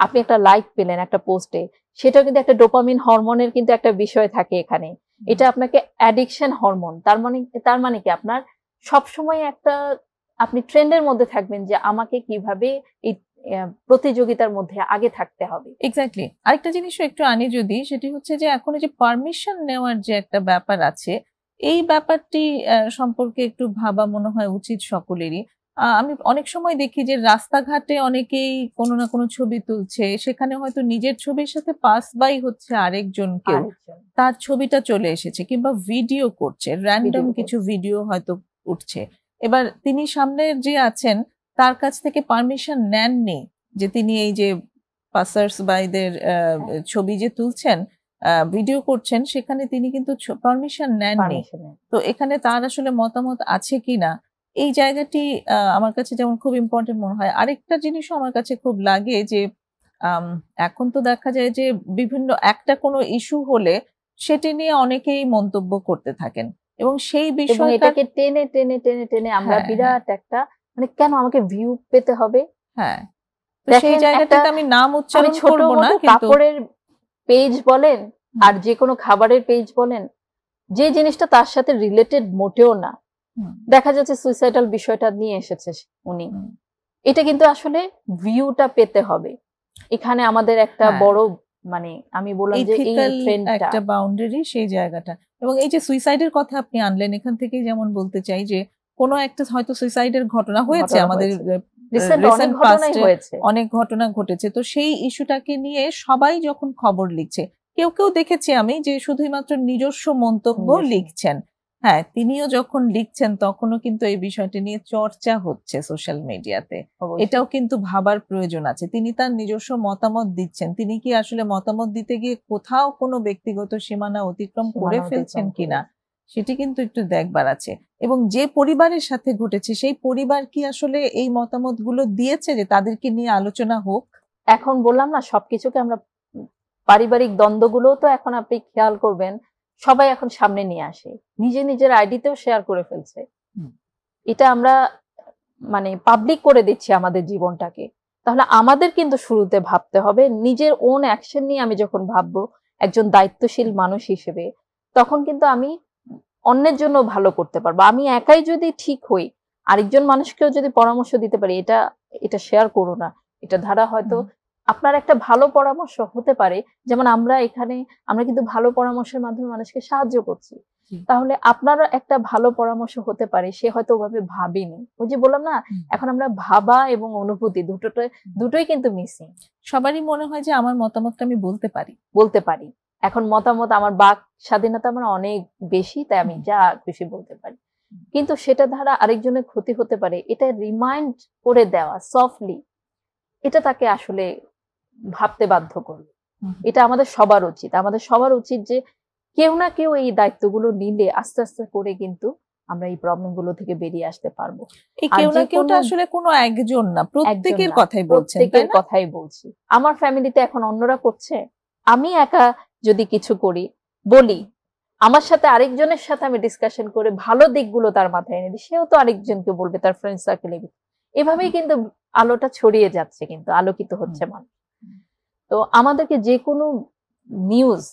B: আপনি একটা লাইক পেলেন একটা পোস্টে, সেটাও কিন্তু একটা ডোপামিন হরমোনের কিন্তু একটা বিষয় থাকে এখানে, এটা আপনাকে অ্যাডিকশন হরমোন। তার মানে কি আপনার সবসময় একটা আপনি ট্রেন্ডের মধ্যে থাকবেন যে আমাকে কিভাবে এই প্রতিযোগিতার মধ্যে আগে থাকতে হবে।
A: এক্স্যাক্টলি। আরেকটা জিনিসও একটু আনি যদি, সেটি হচ্ছে যে এখন যে পারমিশন নেওয়ার যে একটা ব্যাপার আছে, এই ব্যাপারটি সম্পর্কে একটু ভাবা মনে হয় উচিত সকলেরই। আমি অনেক সময় দেখি যে রাস্তাঘাটে অনেকেই কোনো না কোনো ছবি তুলছে, সেখানে হয়তো নিজের ছবির সাথে পাস বাই হচ্ছে আরেকজন, কেউ তার ছবিটা চলে এসেছে, কিংবা ভিডিও করছে, র্যান্ডম কিছু ভিডিও হয়তো উঠছে। এবার তিনি সামনের যে আছেন তার কাছ থেকে পারমিশন নেননি যে তিনি এই যে পাসার্স বাইদের ছবি যে তুলছেন, ভিডিও করছেন, সেখানে তিনি কিন্তু পারমিশন নেননি। তো এখানে তার আসলে মতামত আছে কিনা, এই জায়গাটি আমার কাছে যেমন খুব ইম্পর্টেন্ট মনে হয়। আরেকটা জিনিসও আমার কাছে খুব লাগে যে এখন তো দেখা যায় যে বিভিন্ন একটা কোনো ইস্যু হলে সেটি নিয়ে অনেকেই মন্তব্য করতে থাকেন, এবং সেই
B: বিষয়টাকে টেনে টেনে টেনে টেনে আমরা বিরাট একটা মানে কেন আমাকে ভিউ পেতে হবে।
A: হ্যাঁ, সেই জায়গাটাতে আমি নাম উচ্চারণ করব না, কিন্তু
B: কাপড়ের পেজ বলেন আর যে কোনো খাবারের পেজ বলেন, যে জিনিসটা তার সাথে রিলেটেড মোটেও না, দেখা যাচ্ছে সুইসাইডাল বিষয়টা নিয়ে এসেছে উনি, এটা কিন্তু আসলে ভিউটা পেতে হবে। এখানে আমাদের একটা বড় মানে আমি বললাম যে এই ট্রেন্ডটা
A: একটা বাউন্ডারি, সেই জায়গাটা। এবং এই যে সুইসাইডের কথা আপনি আনলেন, এখান থেকেই যেমন বলতে চাই যে কোনো একটা হয়তো সুইসাইডের ঘটনা হয়েছে, আমাদের অনেক ঘটনা ঘটেছে, তো সেই ইস্যুটাকে নিয়ে সবাই যখন খবর লিখছে, কেউ কেউ দেখেছি আমি যে শুধুমাত্র নিজস্ব মন্তব্য লিখছেন, হ্যাঁ তিনিও যখন লিখছেন তখনও কিন্তু এই বিষয়টি নিয়ে চর্চা হচ্ছে সোশ্যাল মিডিয়াতে। এটাও কিন্তু ভাবার প্রয়োজন আছে, তিনি তার নিজস্ব মতামত দিচ্ছেন, তিনি কি আসলে মতামত দিতে গিয়ে কোথাও কোনো ব্যক্তিগত সীমানা অতিক্রম করে ফেলছেন কিনা, সেটি কিন্তু একটু দেখবার আছে। এবং যে পরিবারের সাথে ঘটেছে সেই পরিবার কি আসলে এই মতামতগুলো দিয়েছে যে তাদেরকে নিয়ে আলোচনা হোক?
B: এখন বললাম না সবকিছুকে আমরা পারিবারিক দ্বন্দ্বগুলো তো এখন আপনি খেয়াল করবেন সবাই এখন সামনে নিয়ে আসে, নিজের আইডিতেও শেয়ার করে ফেলছে। এটা আমরা মানে পাবলিক করে দিচ্ছি আমাদের জীবনটাকে। তাহলে আমাদের কিন্তু শুরুতে ভাবতে হবে নিজের ওন অ্যাকশন নিয়ে। আমি যখন ভাববো একজন দায়িত্বশীল মানুষ হিসেবে, তখন কিন্তু আমি অন্যের জন্য ভালো করতে পারবো। আমি একাই যদি ঠিক হই, আরেকজন মানুষকেও যদি পরামর্শ দিতে পারি, এটা শেয়ার করো না, এটা ধারা হয়তো আপনার একটা ভালো পরামর্শ হতে পারে। যেমন আমরা কিন্তু ভালো পরামর্শের মাধ্যমে মানুষকে সাহায্য করছি, তাহলে আপনার একটা ভালো পরামর্শ হতে পারে সে হয়তো ওভাবে ভাবেনি। ওই যে বললাম না, এখন আমরা ভাবা এবং অনুভূতি দুটোই কিন্তু মিসিং।
A: সবারই মনে হয় যে আমার মতামতটা আমি
B: বলতে পারি। এখন মতামত, আমার বাক স্বাধীনতা আমার অনেক বেশি, তাই আমি যা খুশি বলতে পারি, কিন্তু সেটা দ্বারা আরেকজনের ক্ষতি হতে পারে। এটা রিমাইন্ড করে দেওয়া সফটলি, এটা তাকে আসলে ভাবতে বাধ্য করবে। এটা আমাদের সবার উচিত যে কেউ না কেউ এই দায়িত্বগুলো নিলে আস্তে আস্তে করে কিন্তু আমরা এই প্রবলেম গুলো থেকে বেরিয়ে আসতে পারবো।
A: এই কেউ না কেউটা আসলে কোনো একজন না, প্রত্যেকের কথাই বলছেন,
B: প্রত্যেকের কথাই বলছি। আমার ফ্যামিলিতে এখন অন্যরা করছে, আমি একা যদি কিছু করি বলি, আমার সাথে আরেকজনের সাথে আমি ডিসকাশন করে ভালো দিকগুলো তার মাথায় এনে দিই, সেও তো আরেকজনকে বলবে তার ফ্রেন্ড সার্কেলে। এভাবেই কিন্তু আলোটা ছড়িয়ে যাচ্ছে, কিন্তু আলোকিত হচ্ছে মানুষ। তো আমাদেরকে যে কোনো নিউজ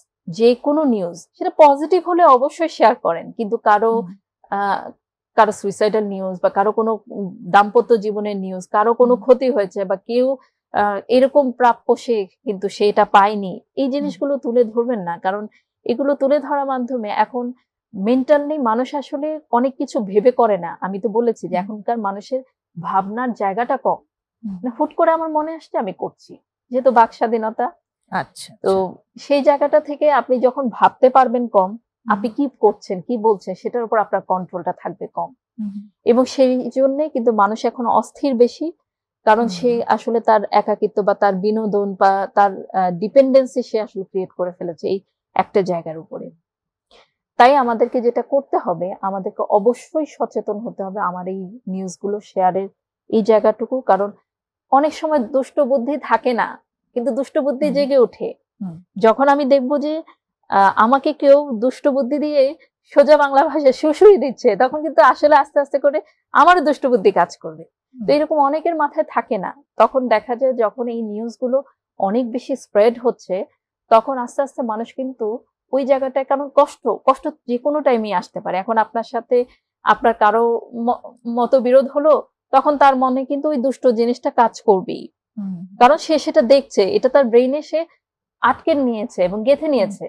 B: সেটা পজিটিভ হলে অবশ্যই শেয়ার করেন, কিন্তু কারো সুইসাইডাল নিউজ বা কারো কোনো দাম্পত্য জীবনের নিউজ, কারো কোনো ক্ষতি হয়েছে বা কেউ এরকম প্রাপ্য সে কিন্তু সেটা পায়নি, এই জিনিসগুলো তুলে ধরবেন না। কারণ এগুলো তুলে ধরার মাধ্যমে এখন মেন্টালি মানুষ আসলে অনেক কিছু ভেবে করে না। আমি তো বলেছি যে এখনকার মানুষের ভাবনার জায়গাটা কম, হুট করে আমার মনে আসছে আমি করছি, যেহেতু বাক স্বাধীনতা।
A: আচ্ছা,
B: তো সেই জায়গাটা থেকে আপনি যখন ভাবতে পারবেন কম, আপনি কি করছেন কি বলছেন সেটার উপর আপনার কন্ট্রোলটা থাকবে কম, এবং সেই জন্যই কিন্তু মানুষ এখন অস্থির বেশি। কারণ সে আসলে তার একাকিত্ব বা তার বিনোদন বা তার ডিপেন্ডেন্সি সে আসলে ক্রিয়েট করে ফেলেছে এই একটা জায়গার উপরে। তাই আমাদেরকে যেটা করতে হবে, আমাদেরকে অবশ্যই সচেতন হতে হবে আমার এই নিউজগুলো শেয়ারের এই জায়গাটুকু। কারণ অনেক সময় দুষ্ট বুদ্ধি থাকে না, কিন্তু দুষ্ট বুদ্ধি জেগে ওঠে যখন আমি দেখবো যে আমাকে কেউ দুষ্ট বুদ্ধি দিয়ে সোজা বাংলা ভাষায় শুশুই দিচ্ছে, তখন কিন্তু আসলে আস্তে আস্তে করে আমারও দুষ্ট বুদ্ধি কাজ করবে। তো এরকম অনেকের মাথায় থাকে না, তখন দেখা যায় যখন এই নিউজগুলো অনেক বেশি স্প্রেড হচ্ছে, তখন আস্তে আস্তে মানুষ কিন্তু ওই জায়গাটায়, কারণ কষ্ট যে কোনো টাইমই আসতে পারে। এখন আপনার সাথে আপনার কারো মতবিরোধ হলো, তখন তার মনে কিন্তু ওই দুষ্ট জিনিসটা কাজ করবেই, কারণ সে সেটা দেখছে, এটা তার ব্রেইনে সে আটকে নিয়েছে এবং গেঁথে নিয়েছে।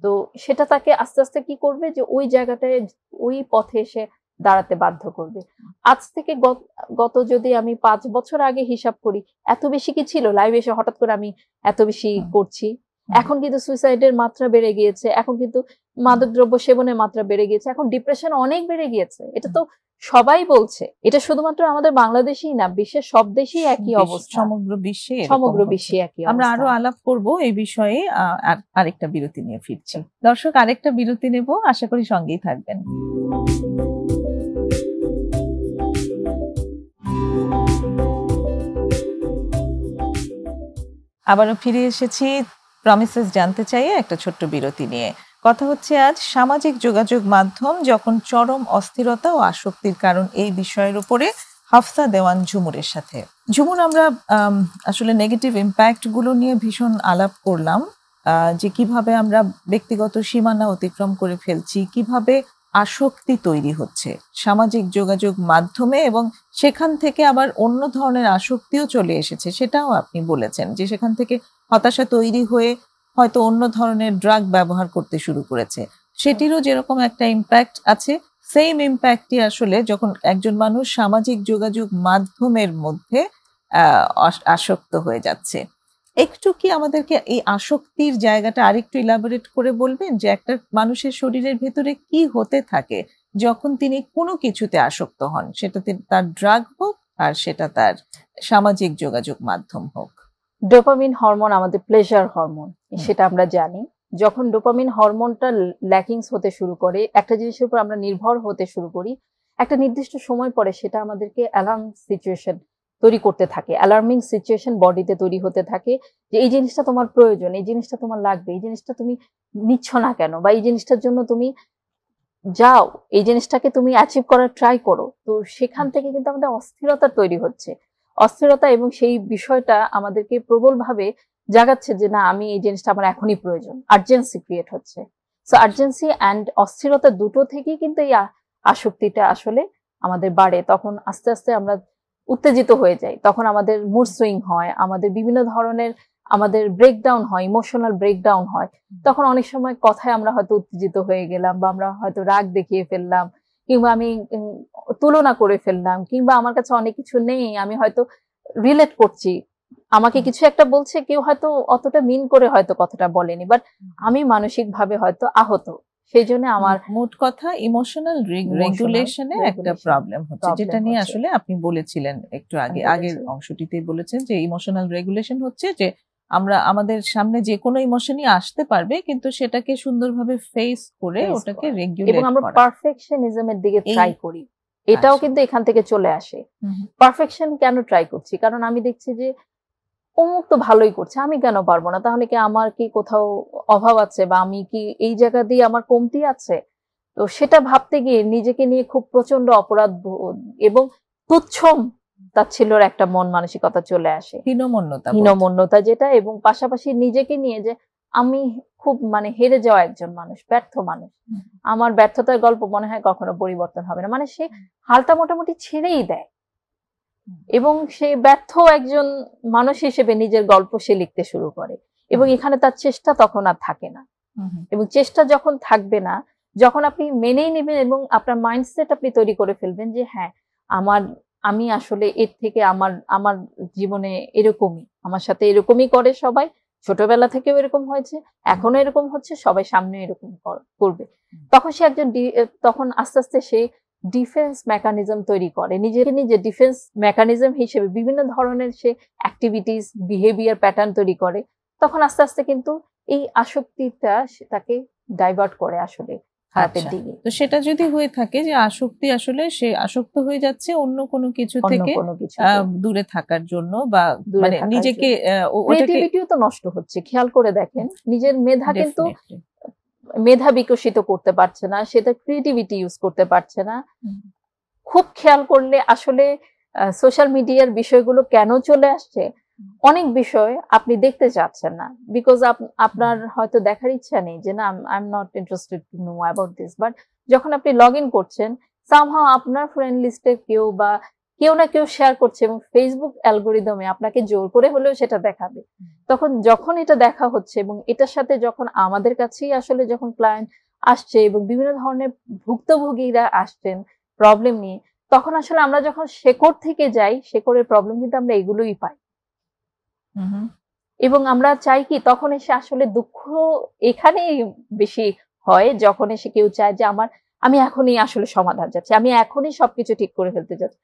B: তো সেটা তাকে আস্তে আস্তে কি করবে, যে ওই জায়গাটায় ওই পথে এসে দাঁড়াতে বাধ্য করবে। আজ থেকে গত যদি আমি 5 বছর আগে হিসাব করি, এত বেশি কি ছিল লাইভ এসে হঠাৎ করে আমি এত বেশি করছি? এখন কিন্তু সুইসাইডের মাত্রা বেড়ে গিয়েছে, এখন কিন্তু মাদকদ্রব্য সেবনের মাত্রা বেড়ে গিয়েছে, এখন ডিপ্রেশন অনেক বেড়ে গিয়েছে। এটা তো সবাই বলছে, এটা শুধুমাত্র আমাদের বাংলাদেশেই না, বিশ্বের সব দেশেই একই অবস্থা, সমগ্র বিশ্বে একই অবস্থা।
A: আমরা আরো আলাপ করব এই বিষয়ে আরেকটা বিরতি নিয়ে ফিরছি। দর্শক, আরেকটা বিরতি নেব, আশা করি সঙ্গেই থাকবেন। আবারও ফিরে এসেছি প্রমিসেস জানতে চাই একটা ছোট্ট বিরতি নিয়ে। কথা হচ্ছে আজ সামাজিক যোগাযোগ মাধ্যম যখন চরম অস্থিরতা ও আসক্তির কারণ, এই বিষয়ের উপরে হাফসা দেওয়ান ঝুমুরের সাথে। ঝুমুর, আমরা আসলে নেগেটিভ ইম্প্যাক্ট গুলো নিয়ে ভীষণ আলাপ করলাম, যে কিভাবে আমরা ব্যক্তিগত সীমানা অতিক্রম করে ফেলছি, কিভাবে আসক্তি তৈরি হচ্ছে সামাজিক যোগাযোগ মাধ্যমে, এবং সেখান থেকে আবার অন্য ধরনের আসক্তিও চলে এসেছে। সেটাও আপনি বলেছেন যে সেখান থেকে হতাশা তৈরি হয়ে হয়তো অন্য ধরনের ড্রাগ ব্যবহার করতে শুরু করেছে, সেটিরও যেরকম একটা ইম্প্যাক্ট আছে, সেম ইম্প্যাক্টই আসলে যখন একজন মানুষ সামাজিক যোগাযোগ মাধ্যমের মধ্যে আসক্ত হয়ে যাচ্ছে। একটু কি আমাদেরকে এই আসক্তির জায়গাটা আরেকটু ইলাবোরেট করে বলবেন, যে একটা মানুষের শরীরের ভেতরে কি হতে থাকে যখন তিনি কোনো কিছুতে আসক্ত হন, সেটা তার ড্রাগ হোক আর সেটা তার সামাজিক যোগাযোগ মাধ্যম হোক?
B: ডোপামিন হরমোন আমাদের প্লেজার হরমোন, সেটা আমরা জানি। যখন ডোপামিন হরমোনটা ল্যাকিংস হতে শুরু করে, একটা জিনিসের উপর আমরা নির্ভর হতে শুরু করি, একটা নির্দিষ্ট সময় পরে সেটা আমাদেরকে অ্যালার্ম সিচুয়েশন তৈরি করতে থাকে, অ্যালার্মিং সিচুয়েশন বডিতে তৈরি হতে থাকে, যে এই জিনিসটা তোমার প্রয়োজন, এই জিনিসটা তোমার লাগবে, এই জিনিসটা তুমি নিচ্ছ না কেন, বা এই জিনিসটার জন্য তুমি যাও, এই জিনিসটাকে তুমি অ্যাচিভ করার ট্রাই করো। তো সেখান থেকে কিন্তু আমাদের অস্থিরতা তৈরি হচ্ছে, অস্থিরতা, এবং সেই বিষয়টা আমাদেরকে প্রবলভাবে জাগাচ্ছে যে না, আমি এই জিনিসটা আমার এখনই প্রয়োজন, আর্জেন্সি ক্রিয়েট হচ্ছে। সো আর্জেন্সি অ্যান্ড অস্থিরতা দুটো থেকেই কিন্তু এই আসক্তিটা আসলে আমাদের বাড়ে। তখন আস্তে আস্তে আমরা উত্তেজিত হয়ে যাই, তখন আমাদের মুড সুইং হয়, আমাদের বিভিন্ন ধরনের আমাদের ব্রেকডাউন হয়, ইমোশনাল ব্রেকডাউন হয়। তখন অনেক সময় কথায় আমরা হয়তো উত্তেজিত হয়ে গেলাম, বা আমরা হয়তো রাগ দেখিয়ে ফেললাম, কিংবা আমি তুলনা করে ফেললাম, কিংবা আমার কাছে অনেক কিছু নেই, আমি হয়তো রিলেট করছি, আমাকে কিছু একটা বলছে, কেউ হয়তো অতটা মিন করে হয়তো কথাটা বলেনি, বাট আমি মানসিকভাবে হয়তো আহত, সেই জন্য আমার
A: মোট কথা ইমোশনাল রেগুলেশনে একটা প্রবলেম হচ্ছে, যেটা নিয়ে আসলে আপনি বলেছিলেন একটু আগের অংশটিতে বলেছেন যে ইমোশনাল রেগুলেশন হচ্ছে যে আমরা আমাদের সামনে যে কোনো ইমোশনই আসতে পারবে, কিন্তু সেটাকে সুন্দরভাবে ফেস করে ওটাকে রেগুলেট
B: এবং আমরা
A: করা।
B: পারফেকশনিজমের দিকে ট্রাই করি, এটাও কিন্তু এখান থেকে চলে আসে। পারফেকশন কেন ট্রাই করছি? কারণ আমি দেখছি যে অমুক তো ভালোই করছে, আমি কেন পারবো না? তাহলে কি আমার কি কোথাও অভাব আছে, বা আমি কি এই জায়গা দিয়ে আমার কমতি আছে? তো সেটা ভাবতে গিয়ে নিজেকে নিয়ে খুব প্রচন্ড অপরাধ বোধ এবং তুচ্ছ তাচ্ছিল্যর একটা মন মানসিকতা চলে আসে, হীনমন্যতা যেটা, এবং পাশাপাশি নিজেকে নিয়ে যে আমি খুব মানে হেরে যাওয়া একজন মানুষ, ব্যর্থ মানুষ, আমার ব্যর্থতার গল্প মনে হয় কখনো পরিবর্তন হবে না। মানে সে হালটা মোটামুটি ছেড়েই দেয় এবং সে ব্যর্থ একজন মানুষ হিসেবে নিজের গল্প সে লিখতে শুরু করে, এবং এখানে তার চেষ্টা তখন আর থাকে না। এবং চেষ্টা যখন থাকবে না, যখন আপনি মেনেই নেবেন এবং আপনার মাইন্ডসেট আপনি তৈরি করে ফেলবেন যে হ্যাঁ আমি আসলে এর থেকে আমার জীবনে এরকমই, আমার সাথে এরকমই করে সবাই, ছোটবেলা থেকেও এরকম হয়েছে, এখনো এরকম হচ্ছে, সবাই সামনে এরকম করবে, তখন সে তখন আস্তে আস্তে সে ডিফেন্স মেকানিজম তৈরি করে, নিজেকে নিজে ডিফেন্স মেকানিজম হিসেবে বিভিন্ন ধরনের সে অ্যাক্টিভিটিস, বিহেভিয়ার প্যাটার্ন তৈরি করে। তখন আস্তে আস্তে কিন্তু এই আসক্তিটা তাকে ডাইভার্ট করে আসলে খারাপের দিকে।
A: তো সেটা যদি হয়ে থাকে যে আসক্তি, আসলে সে আসক্ত হয়ে যাচ্ছে অন্য কোনো কিছু থেকে দূরে থাকার জন্য, বা মানে নিজেকে
B: ক্রিয়েটিভিটিও তো নষ্ট হচ্ছে। খেয়াল করে দেখেন, নিজের মেধা কিন্তু মেধা বিকশিত করতে পারছে না, সেটা ক্রিয়েটিভিটি ইউজ করতে পারছে না। খুব খেয়াল করলে আসলে সোশ্যাল মিডিয়ার বিষয়গুলো কেন চলে আসছে, অনেক বিষয় আপনি দেখতে চাচ্ছেন না, বিকজ আপনার হয়তো দেখার ইচ্ছা নেই যে না I am not interested to know about this, but যখন আপনি লগ ইন করছেন সামহাউ আপনার ফ্রেন্ড লিস্টে কেউ না কেউ শেয়ার করছে, এবং ফেসবুক অ্যালগোরিদমে আপনাকে জোর করে হলেও সেটা দেখাবে। তখন যখন এটা দেখা হচ্ছে এবং এটার সাথে যখন আমাদের কাছেই আসলে যখন ক্লায়েন্ট আসছে এবং বিভিন্ন ধরনের ভুক্তভোগীরা আসছেন প্রবলেম নিয়ে, তখন আসলে আমরা যখন শেকড় থেকে যাই, শেকড়ের প্রবলেম কিন্তু আমরা এগুলোই পাই। এবং আমরা চাই কি, তখন এসে আসলে দুঃখ এখানেই বেশি হয় যখন এসে কেউ চায় যে আমি এখনই আসলে সমাধান চাচ্ছি, আমি এখনই সবকিছু ঠিক করে ফেলতে চাচ্ছি,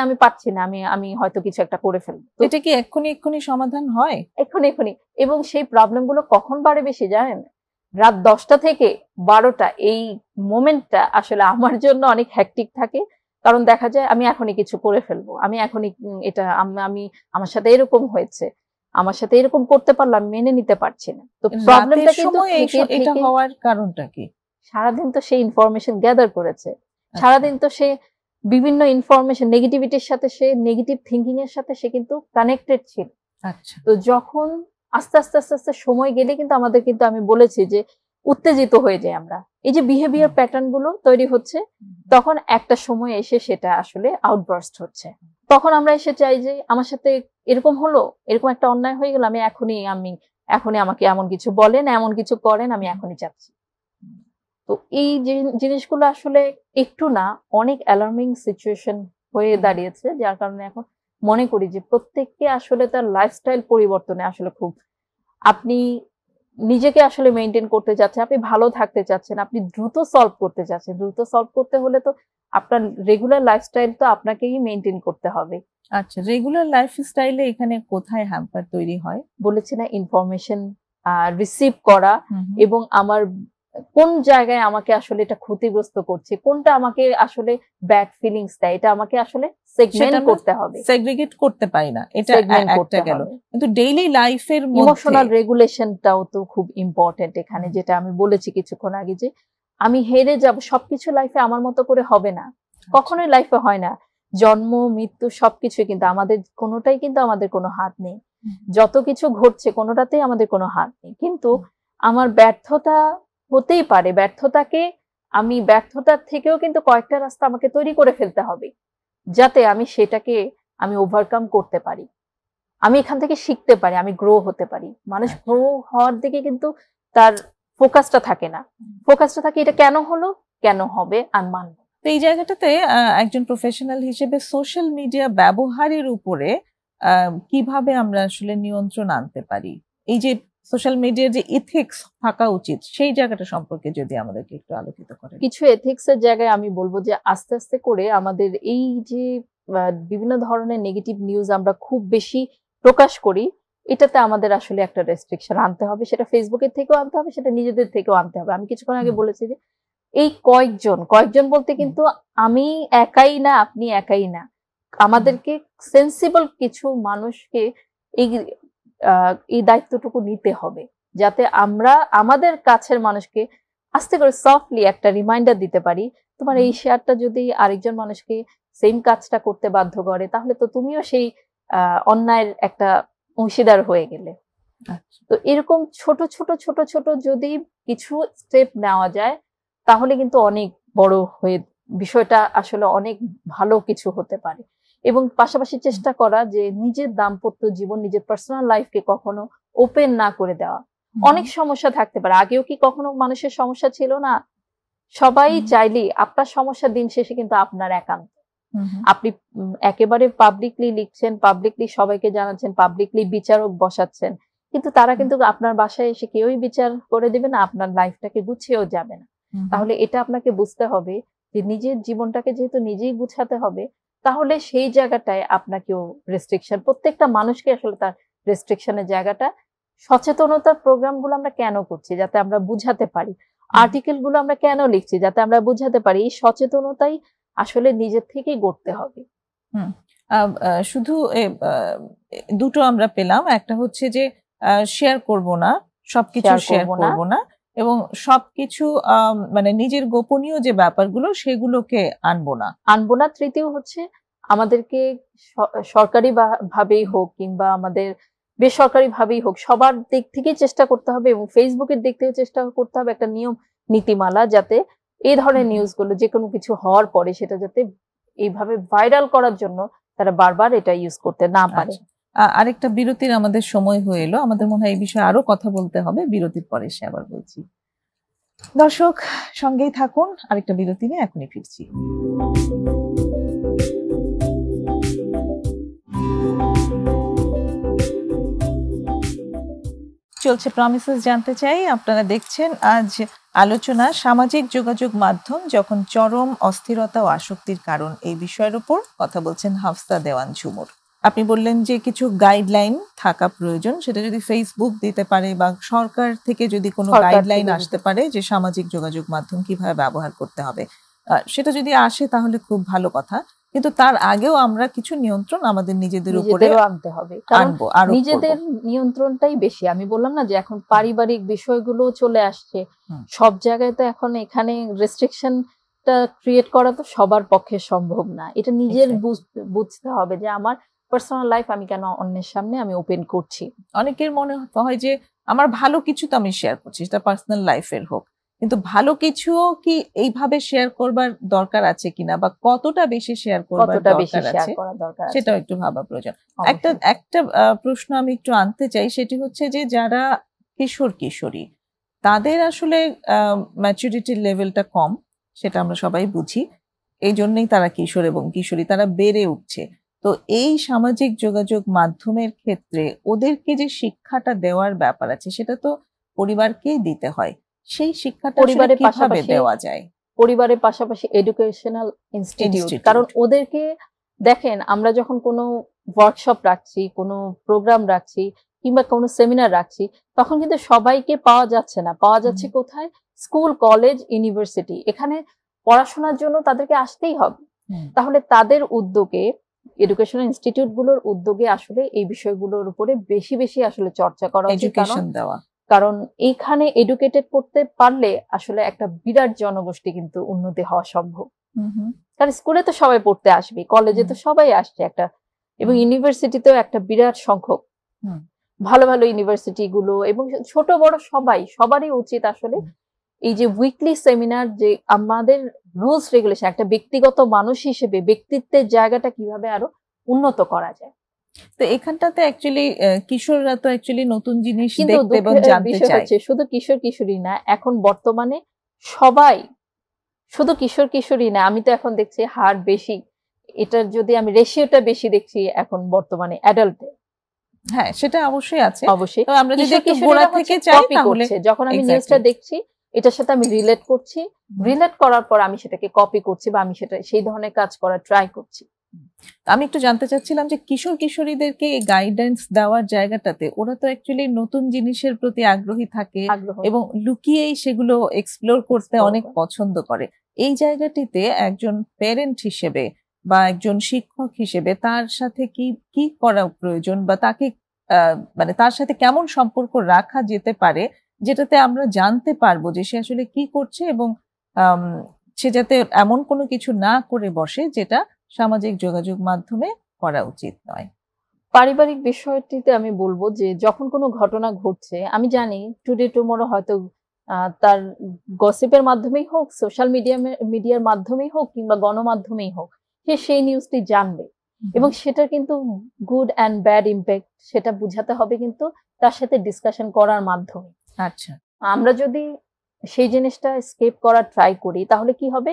B: আমি পারছি না, আমি হয়তো কিছু একটা করে ফেলবো।
A: এটা কি এক্ষুনি সমাধান হয়?
B: এক্ষুনি। এবং সেই প্রবলেম গুলো কখন বাড়ে বেশি জানেন? রাত 10টা থেকে 12টা, এই মোমেন্টটা আসলে আমার জন্য অনেক হ্যাকটিক থাকে। কারণ দেখা যায় আমি এখনই কিছু করে ফেলবো, আমি এখনই এটা আমার সাথে এরকম হয়েছে, আমার সাথে এরকম করতে পারলাম, মেনে নিতে পারছি না। তো প্রবলেমটা কিন্তু
A: এটা হওয়ার কারণটা কি?
B: সারাদিন তো সে ইনফরমেশন গ্যাদার করেছে, সারাদিন তো সে বিভিন্ন ইনফরমেশন, নেগেটিভিটির সাথে, সে নেগেটিভ থিঙ্কিং এর সাথে সে কিন্তু কানেক্টেড ছিল। তো যখন আস্তে আস্তে সময় গেলে কিন্তু আমাদের কিন্তু আমি বলেছি যে উত্তেজিত হয়ে যায় আমরা, এই যে বিহেভিয়ার প্যাটার্ন গুলো তৈরি হচ্ছে, তখন একটা সময় এসে সেটা আসলে আউটবার্স্ট হচ্ছে। তখন আমরা এসে চাই যে আমার সাথে এরকম হলো, এরকম একটা অন্যায় হয়ে গেল, আমি এখনই আমাকে এমন কিছু বলেন, এমন কিছু করেন, আমি এখনই চাচ্ছি। তো এই জিনিসগুলো আসলে একটু না অনেক অ্যালার্মিং সিচুয়েশন হয়ে দাঁড়িয়েছে, যার কারণে এখন মনে করি যে প্রত্যেককে আসলে তার লাইফস্টাইল পরিবর্তনে আসলে খুব, আপনি নিজেকে আসলে মেনটেন করতে চাচ্ছেন, আপনি ভালো থাকতে চাচ্ছেন, আপনি দ্রুত সলভ করতে চাচ্ছেন, দ্রুত সলভ করতে হলে তো আপনার রেগুলার লাইফস্টাইল তো আপনাকেই মেনটেন করতে হবে।
A: আচ্ছা, রেগুলার লাইফস্টাইলে এখানে কোথায় হ্যাম্পার তৈরি হয়?
B: বলেছি না, ইনফরমেশন রিসিভ করা, এবং আমার কোন জায়গায় আমাকে আসলে এটা ক্ষতিগ্রস্ত করছে, কোনটা আমাকে আসলে ব্যাড ফিলিংস দেয়, এটা আমাকে আসলে সেগমেন্ট করতে হবে,
A: সেগ্রিগেট করতে পারি না, এটা একটা গেল। কিন্তু ডেইলি লাইফের মধ্যে
B: ইমোশনাল রেগুলেশনটাও তো খুব ইম্পর্টেন্ট এখানে, যেটা আমি বলেছি কিছুক্ষণ আগে যে আমি হেরে যাব, সবকিছু লাইফে আমার মতো করে হবে না, কখনোই লাইফে হয় না। জন্ম মৃত্যু সবকিছু কিন্তু আমাদের কোনোটাই কিন্তু আমাদের কোনো হাত নেই, যত কিছু ঘটছে কোনোটাতেই আমাদের কোনো হাত নেই। কিন্তু আমার ব্যর্থতা হতেই পারে, ব্যর্থতার থেকেও কিন্তু কয়েকটা রাস্তা আমাকে তৈরি করে ফেলতে হবে, যাতে আমি সেটাকে ওভারকাম করতে পারি, আমি এখান থেকে শিখতে পারি, আমি গ্রো হতে পারি। মানুষ গ্রো হওয়ার দিকে কিন্তু তার ফোকাসটা থাকে না, ফোকাসটা থাকে এটা কেন হলো, কেন হবে, আমি মানব।
A: তো এই জায়গাটাতে একজন প্রফেশনাল হিসেবে সোশ্যাল মিডিয়া ব্যবহারের উপরে কিভাবে আমরা আসলে নিয়ন্ত্রণ আনতে পারি, এই যে সোশ্যাল মিডিয়ার যে এথিক্স থাকা উচিত, সেই জায়গাটা সম্পর্কে যদি আমাদেরকে একটু আলোকিত করেন।
B: কিছু এথিক্স এর জায়গায় আমি বলবো যে আস্তে আস্তে করে আমাদের এই যে বিভিন্ন ধরনের নেগেটিভ নিউজ আমরা খুব বেশি প্রকাশ করি, এটাতে আমাদের আসলে একটা রেস্ট্রিকশন আনতে হবে, সেটা ফেসবুকের থেকেও আনতে হবে, সেটা নিজেদের থেকেও আনতে হবে। আমি কিছুক্ষণ আগে বলেছি যে এই কয়েকজন বলতে কিন্তু আমি একাই না, আপনি একাই না, আমাদেরকে সেন্সিবল কিছু মানুষকে এই এই দায়িত্বটুকু নিতে হবে, যাতে আমরা আমাদের কাছের মানুষকে আস্তে করে সফটলি একটা রিমাইন্ডার দিতে পারি, তোমার এই শেয়ারটা যদি আরেকজন মানুষকে সেম কাজটা করতে বাধ্য করে, তাহলে তো তুমিও সেই অন্যায়ের একটা অংশীদার হয়ে গেলে। তো এরকম ছোট ছোট ছোট ছোট যদি কিছু স্টেপ নেওয়া যায়, তাহলে কিন্তু অনেক বড় হয়ে বিষয়টা আসলে অনেক ভালো কিছু হতে পারে। এবং পাশাপাশি চেষ্টা করা যে নিজের দাম্পত্য জীবন, নিজের পার্সোনাল লাইফকে কখনো ওপেন না করে দেওয়া। অনেক সমস্যা থাকতে পারে, আগেও কি কখনো মানুষের সমস্যা ছিল না? সবাই চাইলেই আপনার সমস্যা দিন শেষে কিন্তু আপনার একান্ত। আপনি একেবারে পাবলিকলি লিখছেন, পাবলিকলি সবাইকে জানাচ্ছেন, পাবলিকলি বিচারক বসাচ্ছেন, কিন্তু তারা কিন্তু আপনার বাসায় এসে কেউই বিচার করে দিবে না, আপনার লাইফটাকে গুছিয়েও যাবে না। তাহলে এটা আপনাকে বুঝতে হবে যে নিজের জীবনটাকে যেহেতু নিজেই গুছাতে হবে, তাহলে সেই জায়গাটায় আপনাকেও রেস্ট্রিকশন, প্রত্যেকটা মানুষকে আসলে তার রেস্ট্রিকশনের জায়গাটা, সচেতনতার প্রোগ্রামগুলো আমরা কেন করছি? যাতে আমরা বুঝাতে পারি। আর্টিকেল গুলো আমরা কেন লিখছি? যাতে আমরা বুঝাতে পারি। এই সচেতনতাই আসলে নিজের থেকেই গড়তে হবে।
A: শুধু দুটো আমরা পেলাম, একটা হচ্ছে যে শেয়ার করব না, সবকিছু শেয়ার করব না, এবং সবকিছু মানে নিজের গোপনীয় যে ব্যাপারগুলো সেগুলোকে আনবো না।
B: তৃতীয় হচ্ছে আমাদেরকে সরকারি ভাবেই হোক কিংবা আমাদের বেসরকারি ভাবেই হোক, সবার দিক থেকেই চেষ্টা করতে হবে, এবং ফেসবুকের দিক থেকেও চেষ্টা করতে হবে একটা নিয়ম নীতিমালা, যাতে এই ধরনের নিউজগুলো যে কোনো কিছু হওয়ার পরে সেটা যাতে এইভাবে ভাইরাল করার জন্য তারা বারবার এটা ইউজ করতে না পারে।
A: আরেকটা বিরতির আমাদের সময় হয়ে এলো, আমাদের মনে হয় এই বিষয়ে আরো কথা বলতে হবে, বিরতির পরে এসে আবার বলছি। দর্শক সঙ্গেই থাকুন, আরেকটা বিরতি নিয়ে এখনই ফিরছি। চলছে প্রমিসেস জানতে চাই। আপনারা দেখছেন আজ আলোচনা সামাজিক যোগাযোগ মাধ্যম যখন চরম অস্থিরতা ও আসক্তির কারণ, এই বিষয়ের উপর কথা বলছেন হাফসা দেওয়ান ঝুমুর। আপনি বললেন যে কিছু গাইডলাইন থাকা প্রয়োজন, সেটা যদি ফেসবুক দিতে পারে বা সরকার থেকে যদি কোনো গাইডলাইন আসতে পারে যে সামাজিক যোগাযোগ মাধ্যম কিভাবে ব্যবহার করতে হবে, সেটা যদি আসে তাহলে খুব ভালো কথা। কিন্তু তার আগেও আমরা কিছু নিয়ন্ত্রণ আমাদের নিজেদের উপরে
B: আনতে হবে, কারণ নিজেদের নিয়ন্ত্রণটাই বেশি। আমি বললাম না যে এখন পারিবারিক বিষয়গুলো চলে আসছে সব জায়গায়, তো এখন এখানে রেস্ট্রিকশনটা ক্রিয়েট করা তো সবার পক্ষে সম্ভব না। এটা নিজের বুঝতে হবে যে আমার পার্সোনাল লাইফ আমি কেন অন্যের সামনে আমি ওপেন করছি।
A: অনেকের মনে হয় যে আমার ভালো কিছু তো আমি শেয়ার করছি, সেটা পার্সোনাল লাইফের হোক, কিন্তু ভালো কিছু কি এইভাবে শেয়ার করবার দরকার আছে কিনা, বা কতটা বেশি শেয়ার করবার দরকার আছে সেটাও একটু ভাবা প্রয়োজন। একটা প্রশ্ন আমি একটু আনতে চাই, সেটি হচ্ছে যে যারা কিশোরী তাদের আসলে ম্যাচুরিটির লেভেলটা কম, সেটা আমরা সবাই বুঝি, এই জন্যই তারা কিশোর এবং কিশোরী, তারা বেড়ে উঠছে। তো এই সামাজিক যোগাযোগ মাধ্যমের ক্ষেত্রে ওদেরকে যে শিক্ষাটা দেওয়ার ব্যাপার আছে সেটা তো পরিবারকেই দিতে হয়। সেই শিক্ষাটা পরিবারের কিভাবে দেওয়া যায়?
B: পরিবারের পাশাপাশি এডুকেশনাল ইনস্টিটিউট, কারণ ওদেরকে দেখেন, আমরা যখন কোনো ওয়ার্কশপ রাখছি, কোনো প্রোগ্রাম রাখছি কিংবা কোনো সেমিনার রাখছি, তখন কিন্তু সবাইকে পাওয়া যাচ্ছে না। পাওয়া যাচ্ছে কোথায়? School, college, university. এখানে পড়াশোনার জন্য তাদেরকে আসতেই হবে। তাহলে তাদের উদ্যোগে, এডুকেশনাল ইনস্টিটিউট গুলোর উদ্যোগে আসলে এই বিষয়গুলোর উপরে বেশি বেশি আসলে চর্চা করা উচিত, কারণ এইখানে এডুকেটেড করতে পারলে আসলে একটা বিরাট জনগোষ্ঠী কিন্তু উন্নতি হওয়া সম্ভব। কারণ স্কুলে তো সবাই পড়তে আসবে, কলেজে তো সবাই আসছে একটা, এবং ইউনিভার্সিটিতেও একটা বিরাট সংখ্যক ভালো ভালো ইউনিভার্সিটি গুলো, এবং ছোট বড় সবারই উচিত আসলে এই যে উইকলি সেমিনার, যে আমাদের রুলস রেগুলেশন, একটা ব্যক্তিগত মানুষ হিসেবে ব্যক্তিত্বের জায়গাটা কিভাবে আরো উন্নত করা যায়।
A: তো এখানটাতে অ্যাকচুয়ালি কিশোররা তো অ্যাকচুয়ালি নতুন জিনিস দেখতে এবং জানতে চায়।
B: শুধু কিশোর কিশোরী না, এখন বর্তমানে সবাই, শুধু কিশোর কিশোরী না, আমি তো এখন দেখছি হার বেশি, এটার যদি আমি রেশিওটা বেশি দেখছি এখন বর্তমানে অ্যাডাল্টে।
A: হ্যাঁ, সেটা অবশ্যই আছে,
B: অবশ্যই।
A: আমরা যদি একটু গোড়া থেকে চাই তাহলে
B: যখন আমি নিউজটা দেখছি, এটার সাথে আমি রিলেট করছি, রিলেট করার পর আমি সেটাকে কপি করছি বা আমি সেটা সেই ধরনের কাজ করার ট্রাই করছি।
A: আমি একটু জানতে চাচ্ছিলাম যে কিশোর কিশোরীদেরকে এই গাইডেন্স দেওয়ার জায়গাটাতে ওরা তো অ্যাকচুয়ালি নতুন জিনিসের প্রতি আগ্রহী থাকে এবং লুকিয়েই সেগুলো এক্সপ্লোর করতে অনেক পছন্দ করে। এই জায়গাটিতে একজন প্যারেন্ট হিসেবে বা একজন শিক্ষক হিসেবে তার সাথে কি কি করা প্রয়োজন, বা তাকে মানে তার সাথে কেমন সম্পর্ক রাখা যেতে পারে যেটাতে আমরা জানতে পারবো যে সে আসলে কি করছে, এবং সে যাতে এমন কোনো কিছু না করে বসে যেটা সামাজিক যোগাযোগ মাধ্যমে করা উচিত নয়।
B: পারিবারিক বিষয়টিতে আমি বলবো যে যখন কোনো ঘটনা ঘটছে, আমি জানি টুডে টুমরো হয়তো তার গসিপের মাধ্যমেই হোক, সোশ্যাল মিডিয়ার মাধ্যমেই হোক, কিংবা গণমাধ্যমেই হোক, সে সেই নিউজটি জানবে এবং সেটা কিন্তু গুড অ্যান্ড ব্যাড ইম্প্যাক্ট সেটা বুঝাতে হবে কিন্তু তার সাথে ডিসকাশন করার মাধ্যমে।
A: আচ্ছা, আমরা
B: যদি সেই জিনিসটা স্কেপ করার ট্রাই করি তাহলে কি হবে,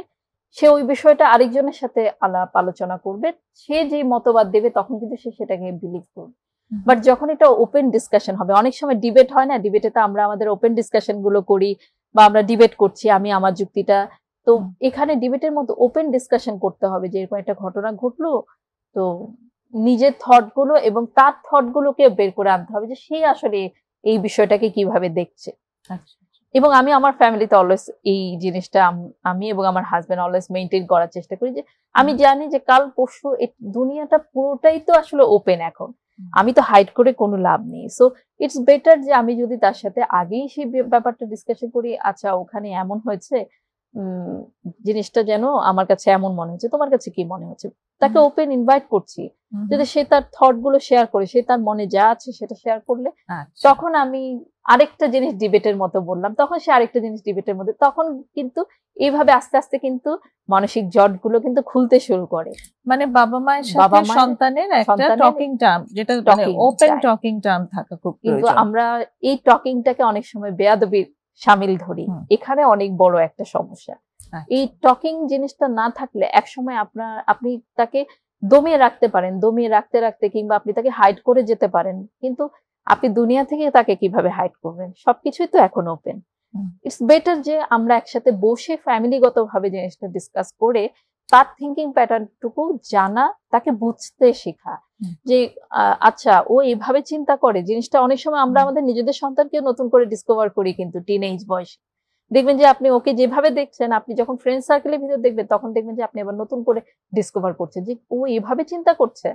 B: সে ওই বিষয়টা আরেকজনের সাথে আলাপ আলোচনা করবে, সে যে মতবাদ দেবে তখন কিন্তু সে সেটাকে বিলিভ করবে। বাট যখন এটা ওপেন ডিসকাশন হবে, অনেক সময় ডিবেট হয় না, ডিবেটে তো আমরা আমাদের ওপেন ডিসকাশন গুলো করি বা আমরা ডিবেট করছি, আমি আমার যুক্তিটা, তো এখানে ডিবেটের মতো ওপেন ডিসকাশন করতে হবে যে এরকম একটা ঘটনা ঘটলো, তো নিজের থট গুলো এবং তার থট গুলোকে বের করে আনতে হবে যে সে আসলে এই বিষয়টাকে কিভাবে দেখছে। এবং আমি আমার ফ্যামিলিতে অলওয়েজ এই জিনিসটা আমি এবং আমার হাজবেন্ড অলওয়েজ মেইনটেইন করার চেষ্টা করি যে আমি জানি যে কাল পরশু দুনিয়াটা পুরোটাই তো আসলে ওপেন এখন, আমি তো হাইড করে কোনো লাভ নেই। সো ইটস বেটার যে আমি যদি তার সাথে আগেই সেই ব্যাপারটা ডিসকাশন করি, আচ্ছা ওখানে এমন হয়েছে, জিনিসটা যেন আমার কাছে এমন মনে হচ্ছে, তোমার কাছে কি মনে হচ্ছে, তাকে ওপেন ইনভাইট করছি, যদি সে তার থট গুলো শেয়ার করে, সে তার মনে যা আছে সেটা শেয়ার করলে, তখন আমি আরেকটা জিনিস ডিবেটের মতো বললাম, তখন সে আরেকটা জিনিস ডিবেটের মধ্যে, তখন কিন্তু এইভাবে আস্তে আস্তে কিন্তু মানসিক জট গুলো কিন্তু খুলতে শুরু করে।
A: মানে বাবা মায়ের সাথে সন্তানের একটা টকিং টার্ম, যেটা মানে ওপেন টকিং টার্ম থাকা খুব প্রয়োজন।
B: কিন্তু আমরা এই টকিংটাকে অনেক সময় বেয়াদবির শামিল ধরি, এখানে অনেক বড় একটা সমস্যা। এই টকিং জিনিসটা না থাকলে একসময় আপনি তাকে দমিয়ে রাখতে পারেন, দমিয়ে রাখতে রাখতে কিংবা আপনি তাকে হাইড করে যেতে পারেন, কিন্তু আপনি দুনিয়া থেকে তাকে কিভাবে হাইড করবেন, সবকিছুই তো এখন ওপেন। ইটস বেটার যে আমরা একসাথে বসে ফ্যামিলিগত ভাবে জিনিসটা ডিসকাস করে তার থিঙ্কিং প্যাটার্নটুকু জানা, তাকে বুঝতে শেখা যে আচ্ছা ও এইভাবে চিন্তা করে। জিনিসটা অনেক সময় আমরা আমাদের নিজেদের সন্তানকে নতুন করে ডিসকভার করি, কিন্তু টিনেজ বয়সে দেখবেন যে আপনি ওকে যেভাবে দেখছেন, আপনি যখন ফ্রেন্ড সার্কেলের ভিতর দেখবেন তখন দেখবেন যে আপনি আবার নতুন করে ডিসকভার করছেন যে ও এভাবে চিন্তা করছে।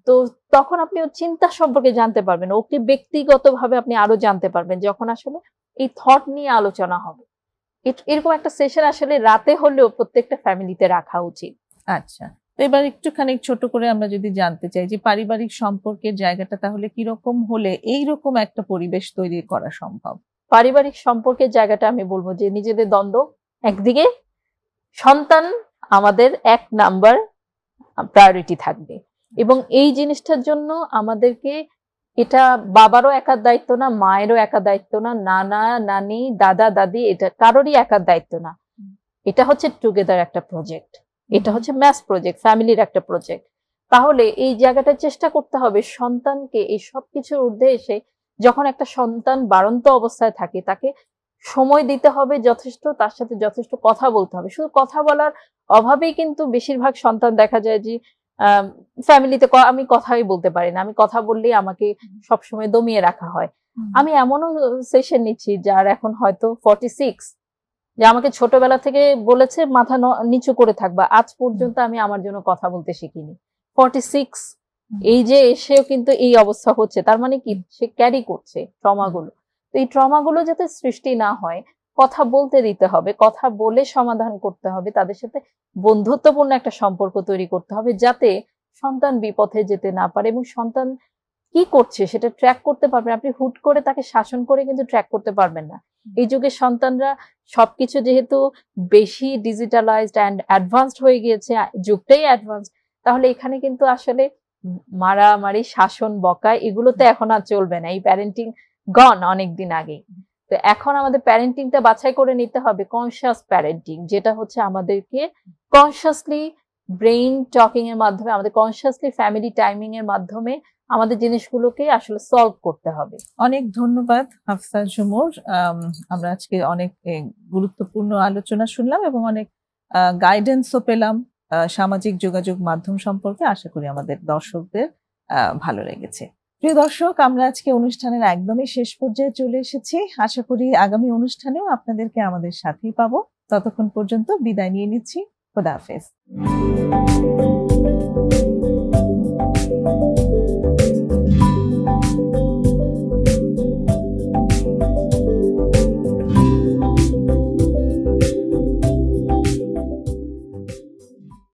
B: তো তখন আপনি ওর চিন্তা সম্পর্কে জানতে পারবেন, ওকে ব্যক্তিগতভাবে আপনি আরো জানতে পারবেন যখন আসলে এই থট নিয়ে আলোচনা হবে। এরকম একটা সেশন আসলে রাতে হলেও প্রত্যেকটা ফ্যামিলিতে রাখা উচিত।
A: আচ্ছা, তো এবার একটুখানি ছোট করে আমরা যদি জানতে চাই যে পারিবারিক সম্পর্কের জায়গাটা তাহলে কিরকম হলে এইরকম একটা পরিবেশ তৈরি করা সম্ভব?
B: পারিবারিক সম্পর্কের জায়গাটা আমি বলবো যে নিজেদের দ্বন্দ্ব একদিকে, সন্তান আমাদের ১ নাম্বার প্রায়োরিটি থাকবে, এবং এই জিনিসটার জন্য আমাদেরকে, এটা বাবারও একার দায়িত্ব না, মায়েরও একার দায়িত্ব না, নানা নানি দাদা দাদি এটা কারোরই একার দায়িত্ব না, এটা হচ্ছে টুগেদার একটা প্রজেক্ট, এটা হচ্ছে ম্যাস প্রজেক্ট, ফ্যামিলির একটা প্রজেক্ট। তাহলে এই জায়গাটা চেষ্টা করতে হবে সন্তানকে এই সবকিছুর ঊর্ধ্বে এসে, যখন একটা সন্তান বাড়ন্ত অবস্থায় থাকে তাকে সময় দিতে হবে যথেষ্ট, তার সাথে যথেষ্ট কথা বলতে হবে। শুধু কথা বলার অভাবেই কিন্তু বেশিরভাগ সন্তান দেখা যায় যে ফ্যামিলিতে আমি কথাই বলতে পারি না, আমি কথা বললেই আমাকে সবসময় দমিয়ে রাখা হয়। আমি এমনও সেশন নিচ্ছি যার এখন হয়তো 46, যে আমাকে ছোটবেলা থেকে বলেছে মাথা নিচু করে থাকবা, আজ পর্যন্ত আমি আমার জন্য কথা বলতে শিখিনি। 46 এই যে এসেও কিন্তু এই অবস্থা হচ্ছে, তার মানে কি সে ক্যারি করছে ট্রমাগুলো। তো এই ট্রমাগুলো যাতে সৃষ্টি না হয়, কথা বলতে দিতে হবে, কথা বলে সমাধান করতে হবে, তাদের সাথে বন্ধুত্বপূর্ণ একটা সম্পর্ক তৈরি করতে হবে যাতে সন্তান বিপথে যেতে না পারে, এবং সন্তান কি করছে সেটা ট্র্যাক করতে পারবেন। আপনি হুট করে তাকে শাসন করে কিন্তু ট্র্যাক করতে পারবেন না। এই যুগের সন্তানরা সবকিছু যেহেতু বেশি ডিজিটালাইজড অ্যান্ড অ্যাডভান্সড হয়ে গিয়েছে, যুগটাই অ্যাডভান্স, তাহলে এখানে কিন্তু আসলে মারামারি শাসন বকা এগুলোতে এখন আর চলবে না। এই প্যারেন্টিং গন অনেকদিন আগেই। তো এখন আমাদের প্যারেন্টিংটা বাছাই করে নিতে হবে কনসিয়াস প্যারেন্টিং, যেটা হচ্ছে আমাদেরকে কনসিয়াসলি ব্রেইন টকিং এর মাধ্যমে, আমাদের কনসিয়াসলি ফ্যামিলি টাইমিং এর মাধ্যমে আমাদের জিনিসগুলোকে আসলে সলভ করতে হবে।
A: অনেক ধন্যবাদ হাফসা ঝুমুর। আমরা আজকে অনেক গুরুত্বপূর্ণ আলোচনা শুনলাম এবং অনেক গাইডেন্সও পেলাম সামাজিক যোগাযোগ মাধ্যম সম্পর্কে আশা করি আমাদের দর্শকদের ভালো লেগেছে। প্রিয় দর্শক, আমরা আজকে অনুষ্ঠানের একদমই শেষ পর্যায়ে চলে এসেছি। আশা করি আগামী অনুষ্ঠানেও আপনাদেরকে আমাদের সাথেই পাবো। ততক্ষণ পর্যন্ত বিদায় নিয়ে নিচ্ছি। খোদা হাফেজ।